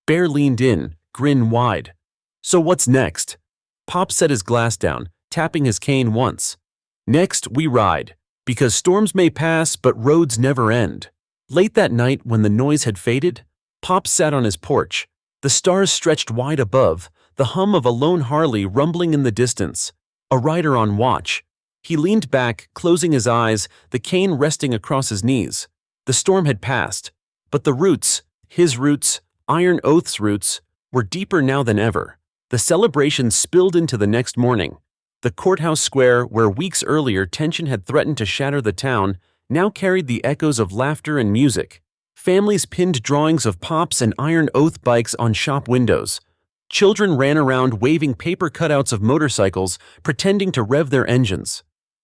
Bear leaned in, grin wide. "So what's next?" Pops set his glass down, tapping his cane once. "Next, we ride. Because storms may pass, but roads never end." Late that night, when the noise had faded, Pops sat on his porch. The stars stretched wide above, the hum of a lone Harley rumbling in the distance. A rider on watch. He leaned back, closing his eyes, the cane resting across his knees. The storm had passed, but the roots, his roots, Iron Oath's roots, were deeper now than ever. The celebration spilled into the next morning. The courthouse square, where weeks earlier tension had threatened to shatter the town, now carried the echoes of laughter and music. Families pinned drawings of Pops and Iron Oath bikes on shop windows. Children ran around waving paper cutouts of motorcycles, pretending to rev their engines.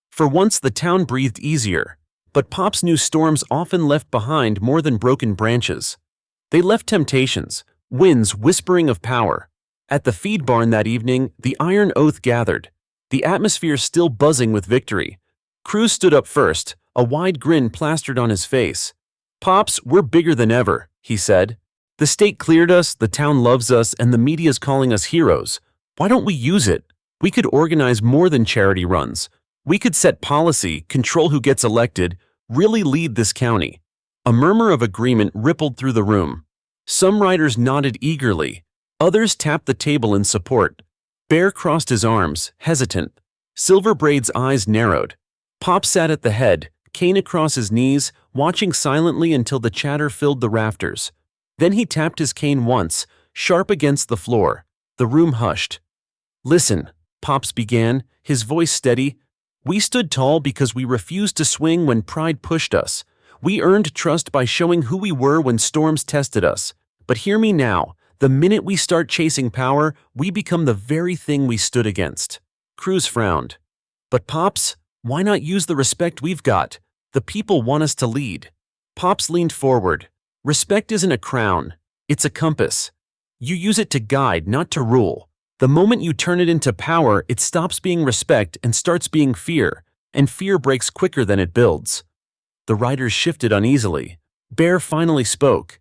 For once, the town breathed easier. But Pops knew storms often left behind more than broken branches. They left temptations, winds whispering of power. At the feed barn that evening, the Iron Oath gathered, the atmosphere still buzzing with victory. Cruz stood up first, a wide grin plastered on his face. "Pops, we're bigger than ever," he said. "The state cleared us, the town loves us, and the media's calling us heroes. Why don't we use it? We could organize more than charity runs. We could set policy, control who gets elected, really lead this county." A murmur of agreement rippled through the room. Some riders nodded eagerly. Others tapped the table in support. Bear crossed his arms, hesitant. Silver Braid's eyes narrowed. Pop sat at the head, Kane across his knees, watching silently until the chatter filled the rafters. Then he tapped his cane once, sharp against the floor. The room hushed. "Listen," Pops began, his voice steady. "We stood tall because we refused to swing when pride pushed us. We earned trust by showing who we were when storms tested us. But hear me now, the minute we start chasing power, we become the very thing we stood against." Cruz frowned. "But Pops, why not use the respect we've got? The people want us to lead." Pops leaned forward. "Respect isn't a crown, it's a compass. You use it to guide, not to rule. The moment you turn it into power, it stops being respect and starts being fear, and fear breaks quicker than it builds." The riders shifted uneasily. Bear finally spoke.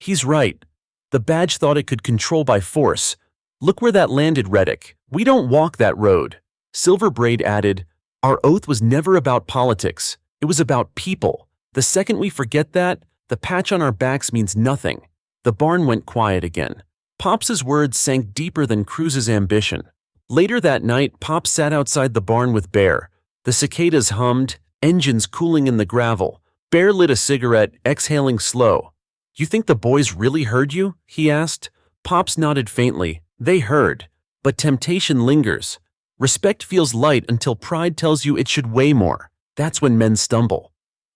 "He's right. The badge thought it could control by force. Look where that landed, Reddick. We don't walk that road." Silver Braid added, "Our oath was never about politics. It was about people. The second we forget that, the patch on our backs means nothing." The barn went quiet again. Pops's words sank deeper than Cruz's ambition. Later that night, Pop sat outside the barn with Bear. The cicadas hummed, engines cooling in the gravel. Bear lit a cigarette, exhaling slow. "You think the boys really heard you?" he asked. Pops nodded faintly. "They heard. But temptation lingers. Respect feels light until pride tells you it should weigh more. That's when men stumble."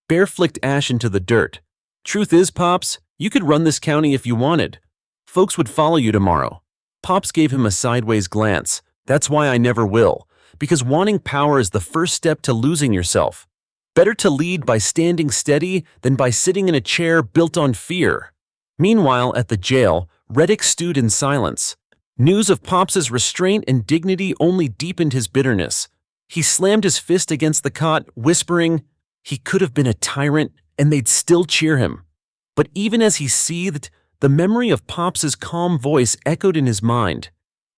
Bear flicked ash into the dirt. "Truth is, Pops, you could run this county if you wanted. Folks would follow you tomorrow." Pops gave him a sideways glance. "That's why I never will. Because wanting power is the first step to losing yourself. Better to lead by standing steady than by sitting in a chair built on fear." Meanwhile, at the jail, Reddick stewed in silence. News of Pops's restraint and dignity only deepened his bitterness. He slammed his fist against the cot, whispering, he could have been a tyrant and they'd still cheer him. But even as he seethed, the memory of Pops's calm voice echoed in his mind.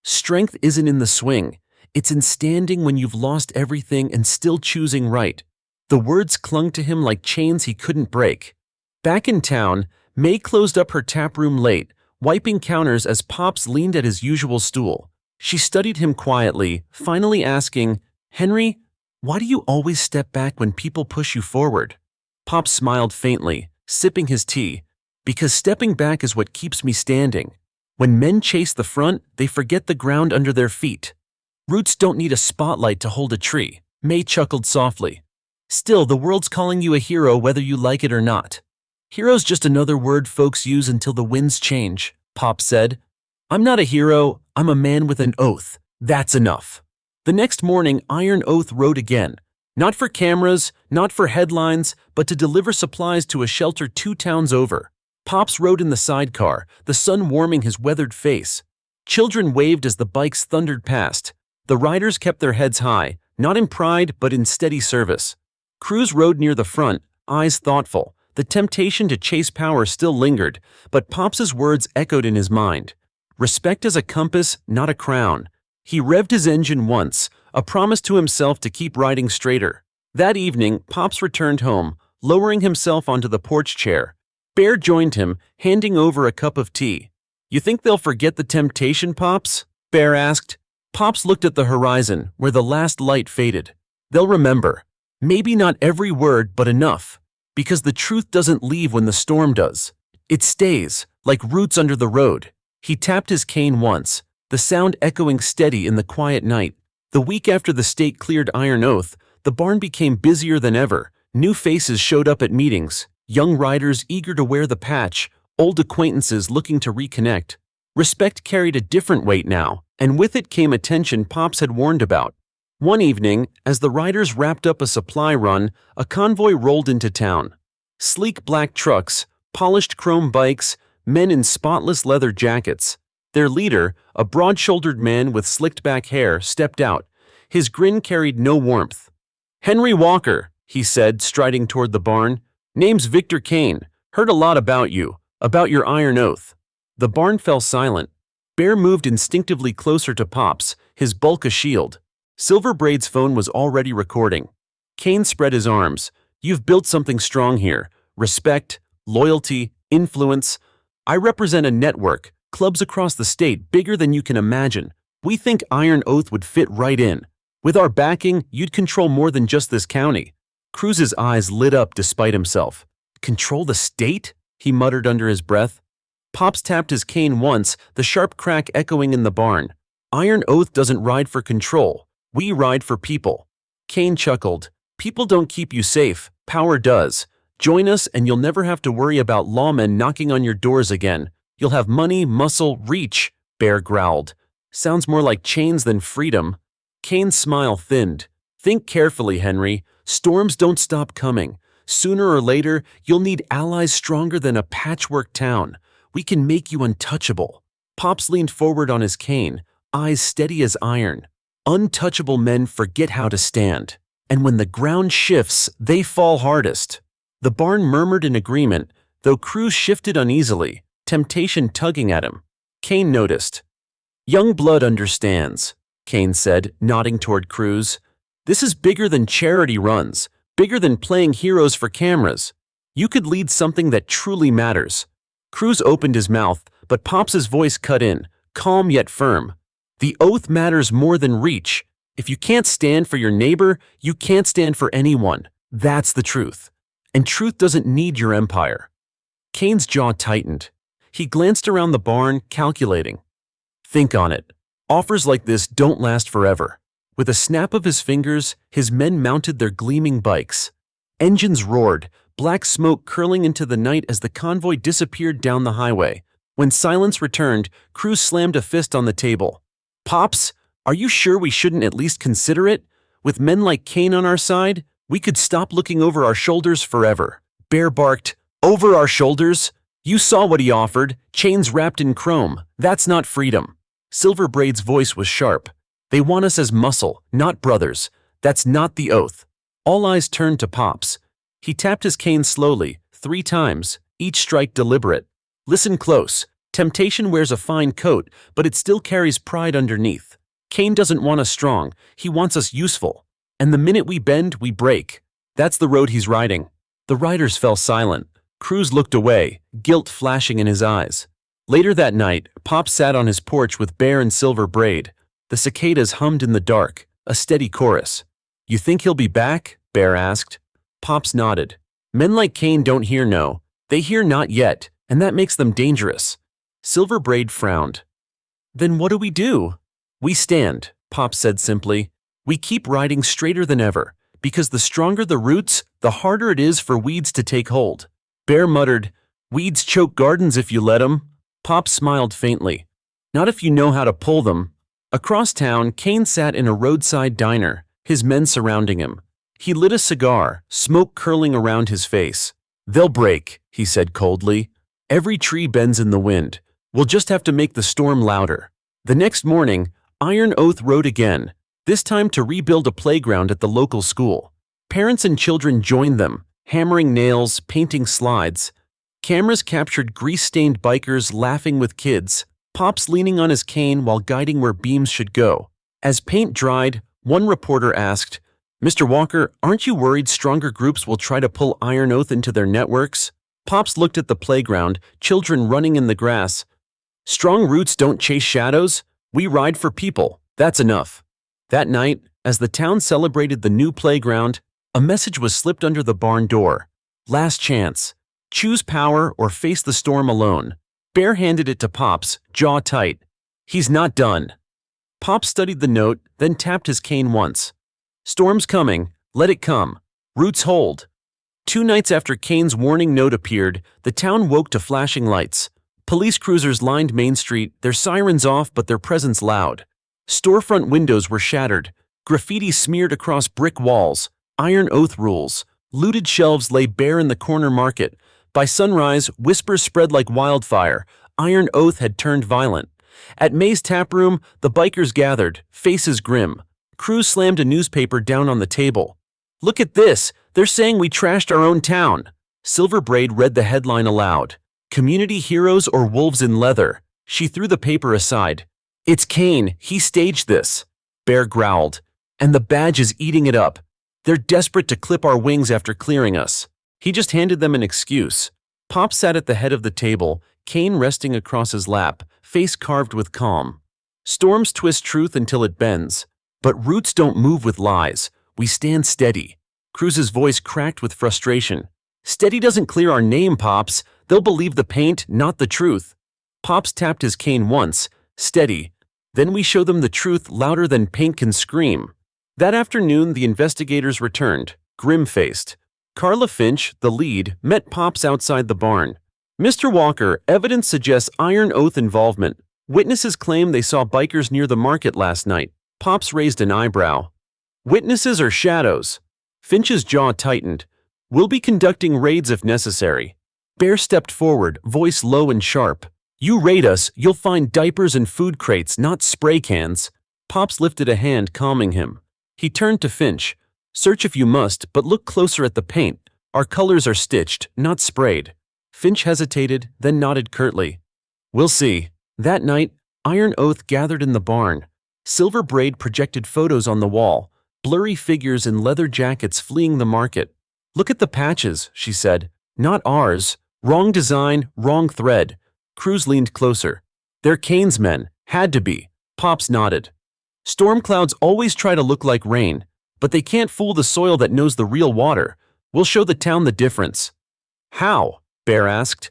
"Strength isn't in the swing. It's in standing when you've lost everything and still choosing right." The words clung to him like chains he couldn't break. Back in town, May closed up her taproom late, wiping counters as Pops leaned at his usual stool. She studied him quietly, finally asking, "Henry, why do you always step back when people push you forward?" Pops smiled faintly, sipping his tea. "Because stepping back is what keeps me standing. When men chase the front, they forget the ground under their feet. Roots don't need a spotlight to hold a tree." May chuckled softly. "Still, the world's calling you a hero whether you like it or not." "Hero's just another word folks use until the winds change," Pop said. "I'm not a hero, I'm a man with an oath. That's enough." The next morning, Iron Oath rode again. Not for cameras, not for headlines, but to deliver supplies to a shelter 2 towns over. Pops rode in the sidecar, the sun warming his weathered face. Children waved as the bikes thundered past. The riders kept their heads high, not in pride but in steady service. Cruz rode near the front, eyes thoughtful. The temptation to chase power still lingered, but Pops's words echoed in his mind. Respect is a compass, not a crown. He revved his engine once, a promise to himself to keep riding straighter. That evening, Pops returned home, lowering himself onto the porch chair. Bear joined him, handing over a cup of tea. "You think they'll forget the temptation, Pops?" Bear asked. Pops looked at the horizon, where the last light faded. "They'll remember. Maybe not every word, but enough. Because the truth doesn't leave when the storm does. It stays, like roots under the road." He tapped his cane once, the sound echoing steady in the quiet night. The week after the state cleared Iron Oath, the barn became busier than ever. New faces showed up at meetings, young riders eager to wear the patch, old acquaintances looking to reconnect. Respect carried a different weight now, and with it came attention Pops had warned about. One evening, as the riders wrapped up a supply run, a convoy rolled into town. Sleek black trucks, polished chrome bikes, men in spotless leather jackets. Their leader, a broad-shouldered man with slicked-back hair, stepped out. His grin carried no warmth. "Henry Walker," he said, striding toward the barn. "Name's Victor Kane. Heard a lot about you, about your iron oath." The barn fell silent. Bear moved instinctively closer to Pops, his bulk a shield. Silver Braid's phone was already recording. Kane spread his arms. "You've built something strong here. Respect, loyalty, influence. I represent a network, clubs across the state bigger than you can imagine. We think Iron Oath would fit right in. With our backing, you'd control more than just this county." Cruz's eyes lit up despite himself. "Control the state?" he muttered under his breath. Pops tapped his cane once, the sharp crack echoing in the barn. "Iron Oath doesn't ride for control. We ride for people." Kane chuckled. "People don't keep you safe. Power does. Join us and you'll never have to worry about lawmen knocking on your doors again. You'll have money, muscle, reach," Bear growled. "Sounds more like chains than freedom." Kane's smile thinned. "Think carefully, Henry. Storms don't stop coming. Sooner or later, you'll need allies stronger than a patchwork town. We can make you untouchable." Pops leaned forward on his cane, eyes steady as iron. "Untouchable men forget how to stand. And when the ground shifts, they fall hardest." The barn murmured in agreement, though Cruz shifted uneasily, temptation tugging at him. Kane noticed. "Young blood understands," Kane said, nodding toward Cruz. "This is bigger than charity runs, bigger than playing heroes for cameras. You could lead something that truly matters." Cruz opened his mouth, but Pops's voice cut in, calm yet firm. "The oath matters more than reach. If you can't stand for your neighbor, you can't stand for anyone. That's the truth. And truth doesn't need your empire." Kane's jaw tightened. He glanced around the barn, calculating. "Think on it. Offers like this don't last forever." With a snap of his fingers, his men mounted their gleaming bikes. Engines roared, black smoke curling into the night as the convoy disappeared down the highway. When silence returned, Cruz slammed a fist on the table. "Pops, are you sure we shouldn't at least consider it? With men like Kane on our side, we could stop looking over our shoulders forever." Bear barked, "Over our shoulders? You saw what he offered, chains wrapped in chrome. That's not freedom." Silver Braid's voice was sharp. "They want us as muscle, not brothers. That's not the oath." All eyes turned to Pops. He tapped his cane slowly, 3 times, each strike deliberate. "Listen close. Temptation wears a fine coat, but it still carries pride underneath. Kane doesn't want us strong, he wants us useful. And the minute we bend, we break. That's the road he's riding." The riders fell silent. Cruz looked away, guilt flashing in his eyes. Later that night, Pop sat on his porch with Bear and Silver Braid. The cicadas hummed in the dark, a steady chorus. "You think he'll be back?" Bear asked. Pops nodded. "Men like Kane don't hear no. They hear not yet, and that makes them dangerous." Silver Braid frowned. "Then what do we do?" "We stand," Pop said simply. "We keep riding straighter than ever, because the stronger the roots, the harder it is for weeds to take hold." Bear muttered, "Weeds choke gardens if you let 'em." Pop smiled faintly. "Not if you know how to pull them." Across town, Kane sat in a roadside diner, his men surrounding him. He lit a cigar, smoke curling around his face. "They'll break," he said coldly. "Every tree bends in the wind. We'll just have to make the storm louder." The next morning, Iron Oath rode again, this time to rebuild a playground at the local school. Parents and children joined them, hammering nails, painting slides. Cameras captured grease-stained bikers laughing with kids, Pops leaning on his cane while guiding where beams should go. As paint dried, one reporter asked, "Mr. Walker, aren't you worried stronger groups will try to pull Iron Oath into their networks?" Pops looked at the playground, children running in the grass. "Strong roots don't chase shadows. We ride for people. That's enough." That night, as the town celebrated the new playground, a message was slipped under the barn door. "Last chance. Choose power or face the storm alone." Bear handed it to Pops, jaw tight. "He's not done." Pops studied the note, then tapped his cane once. "Storm's coming. Let it come. Roots hold." 2 nights after Kane's warning note appeared, the town woke to flashing lights. Police cruisers lined Main Street, their sirens off but their presence loud. Storefront windows were shattered, graffiti smeared across brick walls, Iron Oath rules. Looted shelves lay bare in the corner market, By sunrise, whispers spread like wildfire. Iron Oath had turned violent. At May's taproom, the bikers gathered, faces grim. Cruz slammed a newspaper down on the table. "Look at this! They're saying we trashed our own town." Silver Braid read the headline aloud. "Community heroes or wolves in leather?" She threw the paper aside. "It's Kane. He staged this." Bear growled. "And the badge is eating it up. They're desperate to clip our wings after clearing us." He just handed them an excuse. Pop sat at the head of the table, Kane resting across his lap, face carved with calm. "Storms twist truth until it bends. But roots don't move with lies. We stand steady." Cruz's voice cracked with frustration. "Steady doesn't clear our name, Pops. They'll believe the paint, not the truth." Pops tapped his cane once. "Steady. Then we show them the truth louder than paint can scream." That afternoon, the investigators returned, grim-faced. Carla Finch, the lead, met Pops outside the barn. "Mr. Walker, evidence suggests Iron Oath involvement. Witnesses claim they saw bikers near the market last night." Pops raised an eyebrow. "Witnesses or shadows?" Finch's jaw tightened. "We'll be conducting raids if necessary." Bear stepped forward, voice low and sharp. "You raid us, you'll find diapers and food crates, not spray cans." Pops lifted a hand, calming him. He turned to Finch. "Search if you must, but look closer at the paint. Our colors are stitched, not sprayed." Finch hesitated, then nodded curtly. "We'll see." That night, Iron Oath gathered in the barn. Silver Braid projected photos on the wall, blurry figures in leather jackets fleeing the market. "Look at the patches," she said. "Not ours. Wrong design, wrong thread." Cruz leaned closer. "They're Kane's men. Had to be." Pops nodded. "Storm clouds always try to look like rain, but they can't fool the soil that knows the real water. We'll show the town the difference." "How?" Bear asked.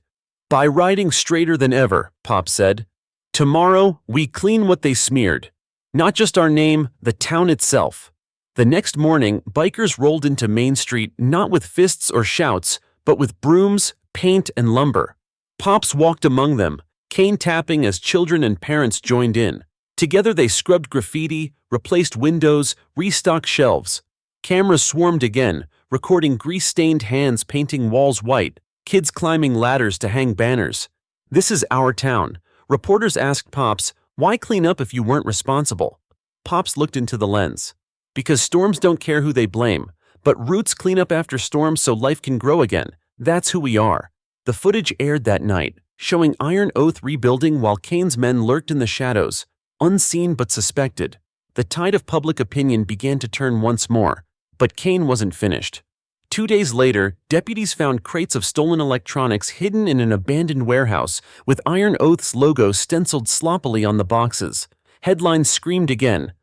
"By riding straighter than ever," Pop said. "Tomorrow, we clean what they smeared. Not just our name, the town itself." The next morning, bikers rolled into Main Street not with fists or shouts, but with brooms, paint, and lumber. Pops walked among them, cane tapping as children and parents joined in. Together they scrubbed graffiti, replaced windows, restocked shelves. Cameras swarmed again, recording grease-stained hands painting walls white, kids climbing ladders to hang banners. "This is our town." Reporters asked Pops, "Why clean up if you weren't responsible?" Pops looked into the lens. "Because storms don't care who they blame, but roots clean up after storms so life can grow again. That's who we are." The footage aired that night, showing Iron Oath rebuilding while Kane's men lurked in the shadows, unseen but suspected. The tide of public opinion began to turn once more, but Kane wasn't finished. 2 days later, deputies found crates of stolen electronics hidden in an abandoned warehouse, with Iron Oath's logo stenciled sloppily on the boxes. Headlines screamed again.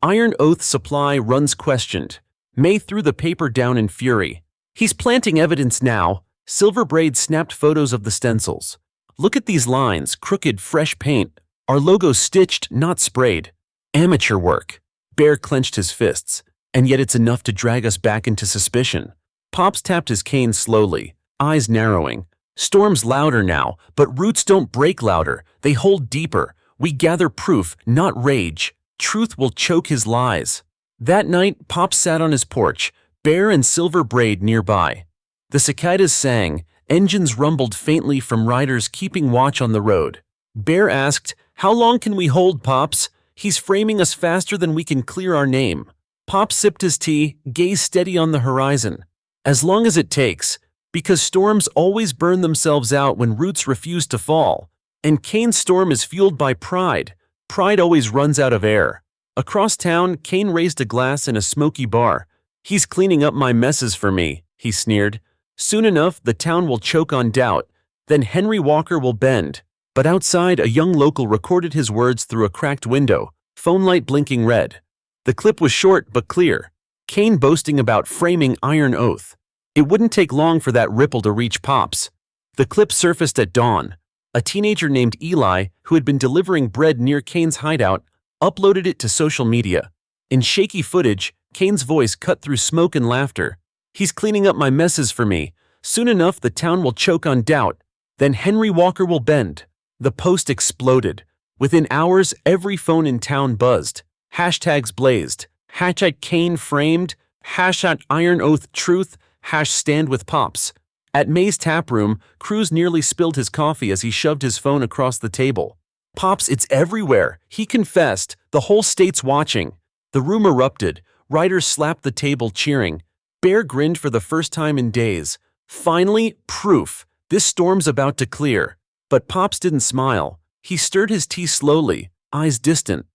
"Iron Oath supply runs questioned." May threw the paper down in fury. "He's planting evidence now." Silver Braid snapped photos of the stencils. "Look at these lines, crooked, fresh paint. Our logo's stitched, not sprayed." "Amateur work." Bear clenched his fists. "And yet it's enough to drag us back into suspicion." Pops tapped his cane slowly, eyes narrowing. "Storm's louder now, but roots don't break louder. They hold deeper. We gather proof, not rage. Truth will choke his lies." That night, Pops sat on his porch, Bear and Silver Braid nearby. The cicadas sang, engines rumbled faintly from riders keeping watch on the road. Bear asked, "How long can we hold, Pops? He's framing us faster than we can clear our name." Pops sipped his tea, gazed steady on the horizon. "As long as it takes, because storms always burn themselves out when roots refuse to fall. And Kane's storm is fueled by pride. Pride always runs out of air." Across town, Kane raised a glass in a smoky bar. "He's cleaning up my messes for me," he sneered. "Soon enough, the town will choke on doubt. Then Henry Walker will bend." But outside, a young local recorded his words through a cracked window, phone light blinking red. The clip was short but clear. Kane boasting about framing Iron Oath. It wouldn't take long for that ripple to reach Pops. The clip surfaced at dawn. A teenager named Eli, who had been delivering bread near Kane's hideout, uploaded it to social media. In shaky footage, Kane's voice cut through smoke and laughter. "He's cleaning up my messes for me. Soon enough, the town will choke on doubt. Then Henry Walker will bend." The post exploded. Within hours, every phone in town buzzed. Hashtags blazed. Hashtag Kane framed. Hashtag Iron Oath truth. Stand with Pops. At May's taproom, Cruz nearly spilled his coffee as he shoved his phone across the table. "Pops, it's everywhere," he confessed. "The whole state's watching." The room erupted. Writers slapped the table, cheering. Bear grinned for the first time in days. Finally, proof. This storm's about to clear. But Pops didn't smile. He stirred his tea slowly, eyes distant.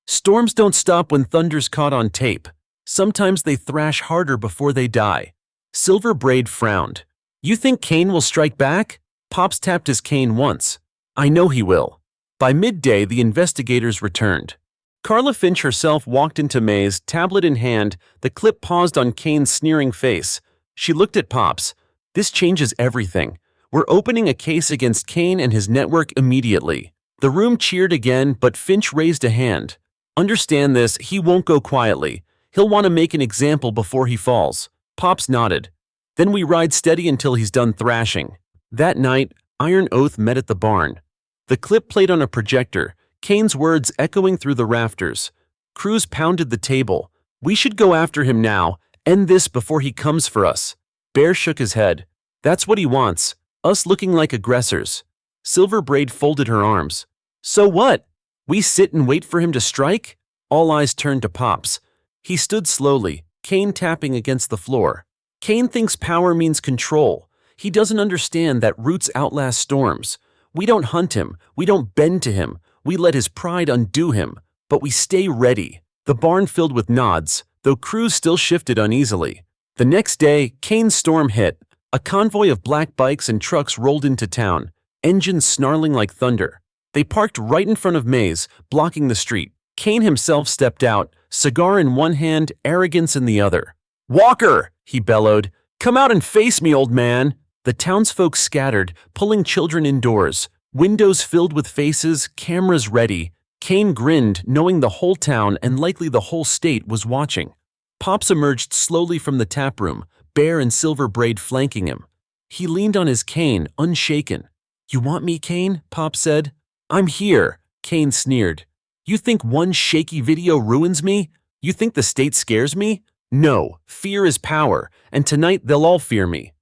Storms don't stop when thunder's caught on tape. Sometimes they thrash harder before they die. Silver Braid frowned. "You think Kane will strike back?" Pops tapped his cane once. "I know he will." By midday, the investigators returned. Carla Finch herself walked into May's, tablet in hand. The clip paused on Kane's sneering face. She looked at Pops. "This changes everything. We're opening a case against Kane and his network immediately." The room cheered again, but Finch raised a hand. "Understand this, he won't go quietly. He'll want to make an example before he falls." Pops nodded. "Then we ride steady until he's done thrashing." That night, Iron Oath met at the barn. The clip played on a projector, Kane's words echoing through the rafters. Cruz pounded the table. "We should go after him now, end this before he comes for us." Bear shook his head. "That's what he wants, us looking like aggressors." Silver Braid folded her arms. "So what? We sit and wait for him to strike?" All eyes turned to Pops. He stood slowly, cane tapping against the floor. "Kane thinks power means control. He doesn't understand that roots outlast storms. We don't hunt him, we don't bend to him, we let his pride undo him, but we stay ready." The barn filled with nods, though Cruz still shifted uneasily. The next day, Kane's storm hit. A convoy of black bikes and trucks rolled into town, engines snarling like thunder. They parked right in front of May's, blocking the street. Kane himself stepped out, cigar in one hand, arrogance in the other. "Walker!" he bellowed. "Come out and face me, old man!" The townsfolk scattered, pulling children indoors. Windows filled with faces, cameras ready. Kane grinned, knowing the whole town and likely the whole state was watching. Pops emerged slowly from the taproom, Bear and Silver Braid flanking him. He leaned on his cane, unshaken. "You want me, Kane?" Pops said. "I'm here," Kane sneered. "You think one shaky video ruins me? You think the state scares me? No, fear is power, and tonight they'll all fear me."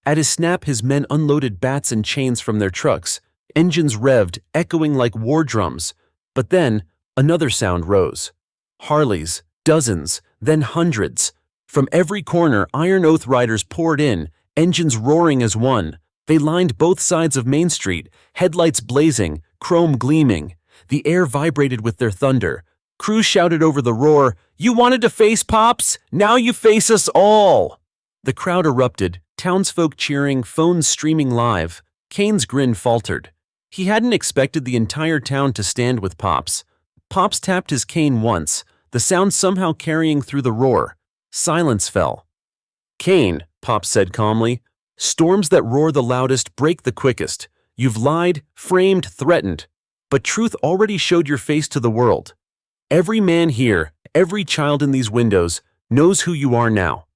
At his snap, his men unloaded bats and chains from their trucks. Engines revved, echoing like war drums. But then, another sound rose. Harleys, dozens, then hundreds. From every corner, Iron Oath riders poured in, engines roaring as one. They lined both sides of Main Street, headlights blazing, chrome gleaming. The air vibrated with their thunder. Cruz shouted over the roar, "You wanted to face Pops? Now you face us all!" The crowd erupted, townsfolk cheering, phones streaming live. Kane's grin faltered. He hadn't expected the entire town to stand with Pops. Pops tapped his cane once, the sound somehow carrying through the roar. Silence fell. "Kane," Pops said calmly, "storms that roar the loudest break the quickest. You've lied, framed, threatened. But truth already showed your face to the world. Every man here, every child in these windows, knows who you are now.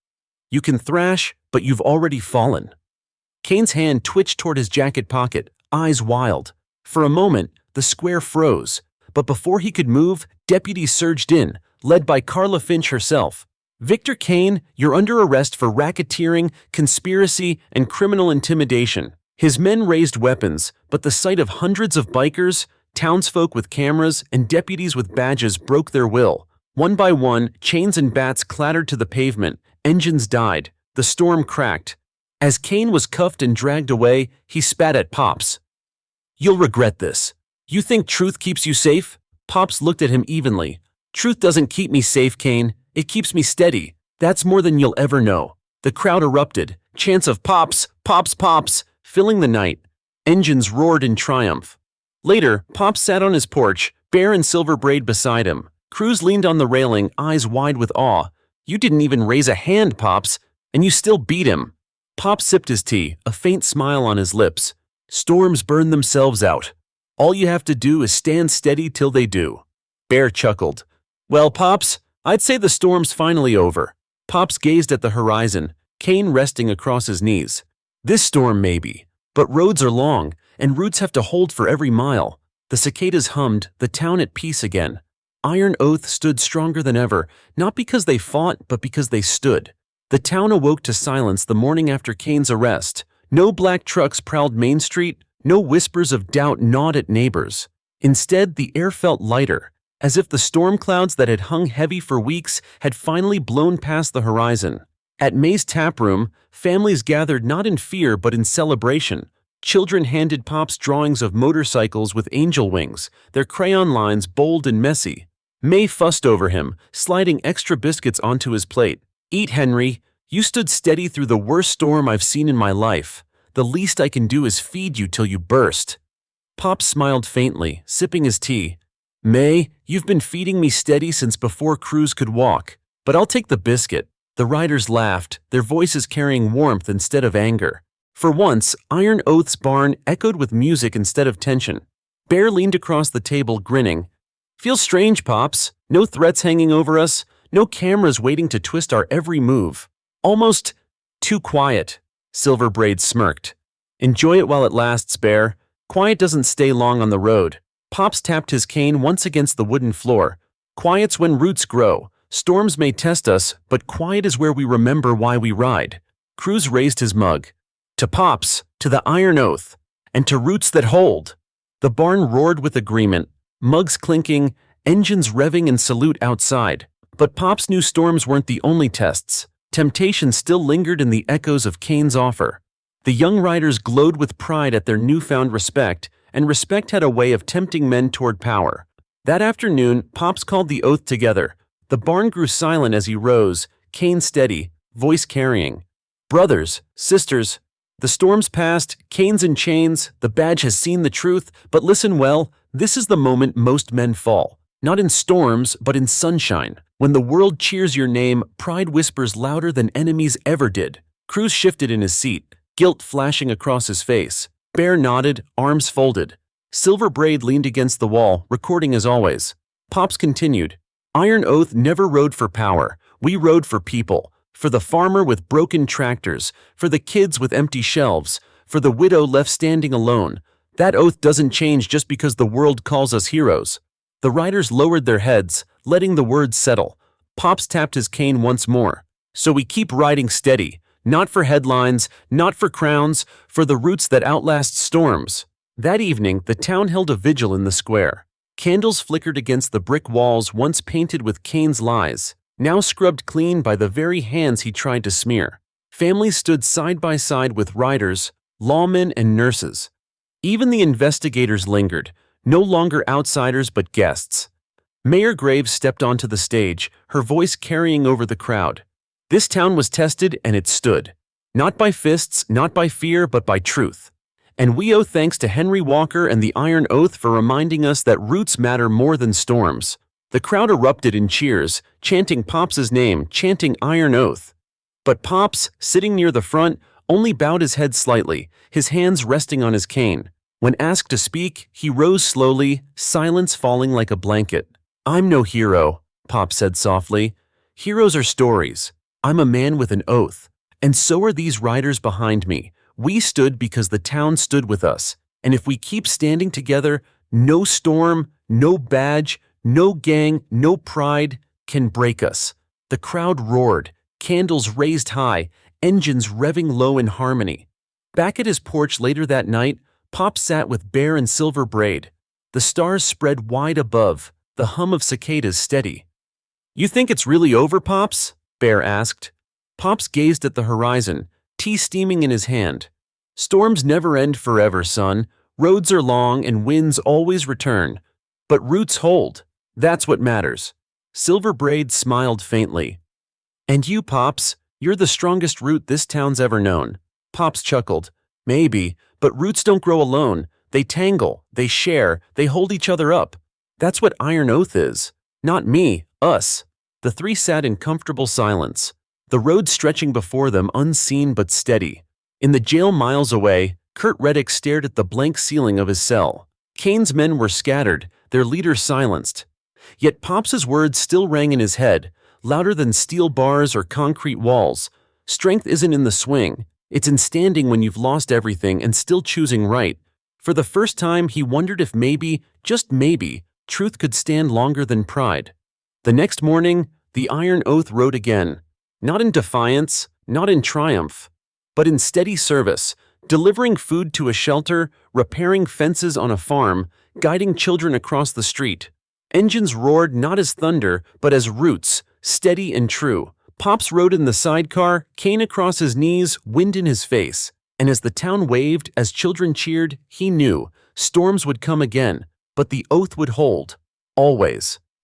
You can thrash, but you've already fallen." Kane's hand twitched toward his jacket pocket, eyes wild. For a moment, the square froze, but before he could move, deputies surged in, led by Carla Finch herself. "Victor Kane, you're under arrest for racketeering, conspiracy, and criminal intimidation." His men raised weapons, but the sight of hundreds of bikers, townsfolk with cameras, and deputies with badges broke their will. One by one, chains and bats clattered to the pavement, engines died, the storm cracked. As Kane was cuffed and dragged away, he spat at Pops. "You'll regret this. You think truth keeps you safe?" Pops looked at him evenly. "Truth doesn't keep me safe, Kane. It keeps me steady. That's more than you'll ever know." The crowd erupted, chants of "Pops, Pops, Pops," filling the night. Engines roared in triumph. Later, Pops sat on his porch, Bear and Silver Braid beside him. Cruz leaned on the railing, eyes wide with awe. "You didn't even raise a hand, Pops, and you still beat him." Pops sipped his tea, a faint smile on his lips. "Storms burn themselves out. All you have to do is stand steady till they do." Bear chuckled. "Well, Pops, I'd say the storm's finally over." Pops gazed at the horizon, Kane resting across his knees. "This storm maybe, but roads are long, and roots have to hold for every mile." The cicadas hummed, the town at peace again. Iron Oath stood stronger than ever, not because they fought, but because they stood. The town awoke to silence the morning after Kane's arrest. No black trucks prowled Main Street, no whispers of doubt gnawed at neighbors. Instead, the air felt lighter, as if the storm clouds that had hung heavy for weeks had finally blown past the horizon. At May's taproom, families gathered not in fear but in celebration. Children handed Pops drawings of motorcycles with angel wings, their crayon lines bold and messy. May fussed over him, sliding extra biscuits onto his plate. "Eat, Henry. You stood steady through the worst storm I've seen in my life. The least I can do is feed you till you burst." Pop smiled faintly, sipping his tea. "May, you've been feeding me steady since before Cruz could walk. But I'll take the biscuit." The riders laughed, their voices carrying warmth instead of anger. For once, Iron Oath's barn echoed with music instead of tension. Bear leaned across the table, grinning. "Feels strange, Pops. No threats hanging over us, no cameras waiting to twist our every move. Almost too quiet." Silver Braid smirked. "Enjoy it while it lasts, Bear. Quiet doesn't stay long on the road." Pops tapped his cane once against the wooden floor. "Quiet's when roots grow. Storms may test us, but quiet is where we remember why we ride." Cruz raised his mug. "To Pops, to the Iron Oath, and to roots that hold." The barn roared with agreement, mugs clinking, engines revving in salute outside. But Pops knew storms weren't the only tests. Temptation still lingered in the echoes of Kane's offer. The young riders glowed with pride at their newfound respect, and respect had a way of tempting men toward power. That afternoon, Pops called the oath together. The barn grew silent as he rose, Kane steady, voice carrying. "Brothers, sisters, the storm's past, Kane's in chains, the badge has seen the truth, but listen well, this is the moment most men fall. Not in storms, but in sunshine. When the world cheers your name, pride whispers louder than enemies ever did." Cruz shifted in his seat, guilt flashing across his face. Bear nodded, arms folded. Silver Braid leaned against the wall, recording as always. Pops continued. "Iron Oath never rode for power. We rode for people. For the farmer with broken tractors, for the kids with empty shelves, for the widow left standing alone. That oath doesn't change just because the world calls us heroes." The riders lowered their heads, letting the words settle. Pops tapped his cane once more. "So we keep riding steady, not for headlines, not for crowns, for the roots that outlast storms." That evening, the town held a vigil in the square. Candles flickered against the brick walls once painted with Kane's lies, now scrubbed clean by the very hands he tried to smear. Families stood side by side with riders, lawmen, and nurses. Even the investigators lingered, no longer outsiders but guests. Mayor Graves stepped onto the stage, her voice carrying over the crowd. This town was tested and it stood. Not by fists, not by fear, but by truth. And we owe thanks to Henry Walker and the Iron Oath for reminding us that roots matter more than storms. The crowd erupted in cheers, chanting Pops's name, chanting Iron Oath. But Pops, sitting near the front, only bowed his head slightly, his hands resting on his cane. When asked to speak, he rose slowly, silence falling like a blanket. "I'm no hero," Pop said softly. "Heroes are stories. I'm a man with an oath. And so are these riders behind me. We stood because the town stood with us. And if we keep standing together, no storm, no badge, no gang, no pride can break us." The crowd roared, candles raised high, engines revving low in harmony. Back at his porch later that night, Pop sat with Bear and Silver Braid. The stars spread wide above, the hum of cicadas steady. "You think it's really over, Pops?" Bear asked. Pops gazed at the horizon, tea steaming in his hand. "Storms never end forever, son. Roads are long and winds always return. But roots hold. That's what matters." Silver Braid smiled faintly. "And you, Pops, you're the strongest root this town's ever known." Pops chuckled. "Maybe, but roots don't grow alone. They tangle, they share, they hold each other up. That's what Iron Oath is. Not me, us." The three sat in comfortable silence, the road stretching before them unseen but steady. In the jail miles away, Kurt Reddick stared at the blank ceiling of his cell. Kane's men were scattered, their leader silenced. Yet Pops's words still rang in his head, louder than steel bars or concrete walls. Strength isn't in the swing, it's in standing when you've lost everything and still choosing right. For the first time, he wondered if maybe, just maybe, truth could stand longer than pride. The next morning, the Iron Oath rode again. Not in defiance, not in triumph, but in steady service, delivering food to a shelter, repairing fences on a farm, guiding children across the street. Engines roared not as thunder, but as roots, steady and true. Pops rode in the sidecar, Kane across his knees, wind in his face. And as the town waved, as children cheered, he knew storms would come again, but the oath would hold. Always.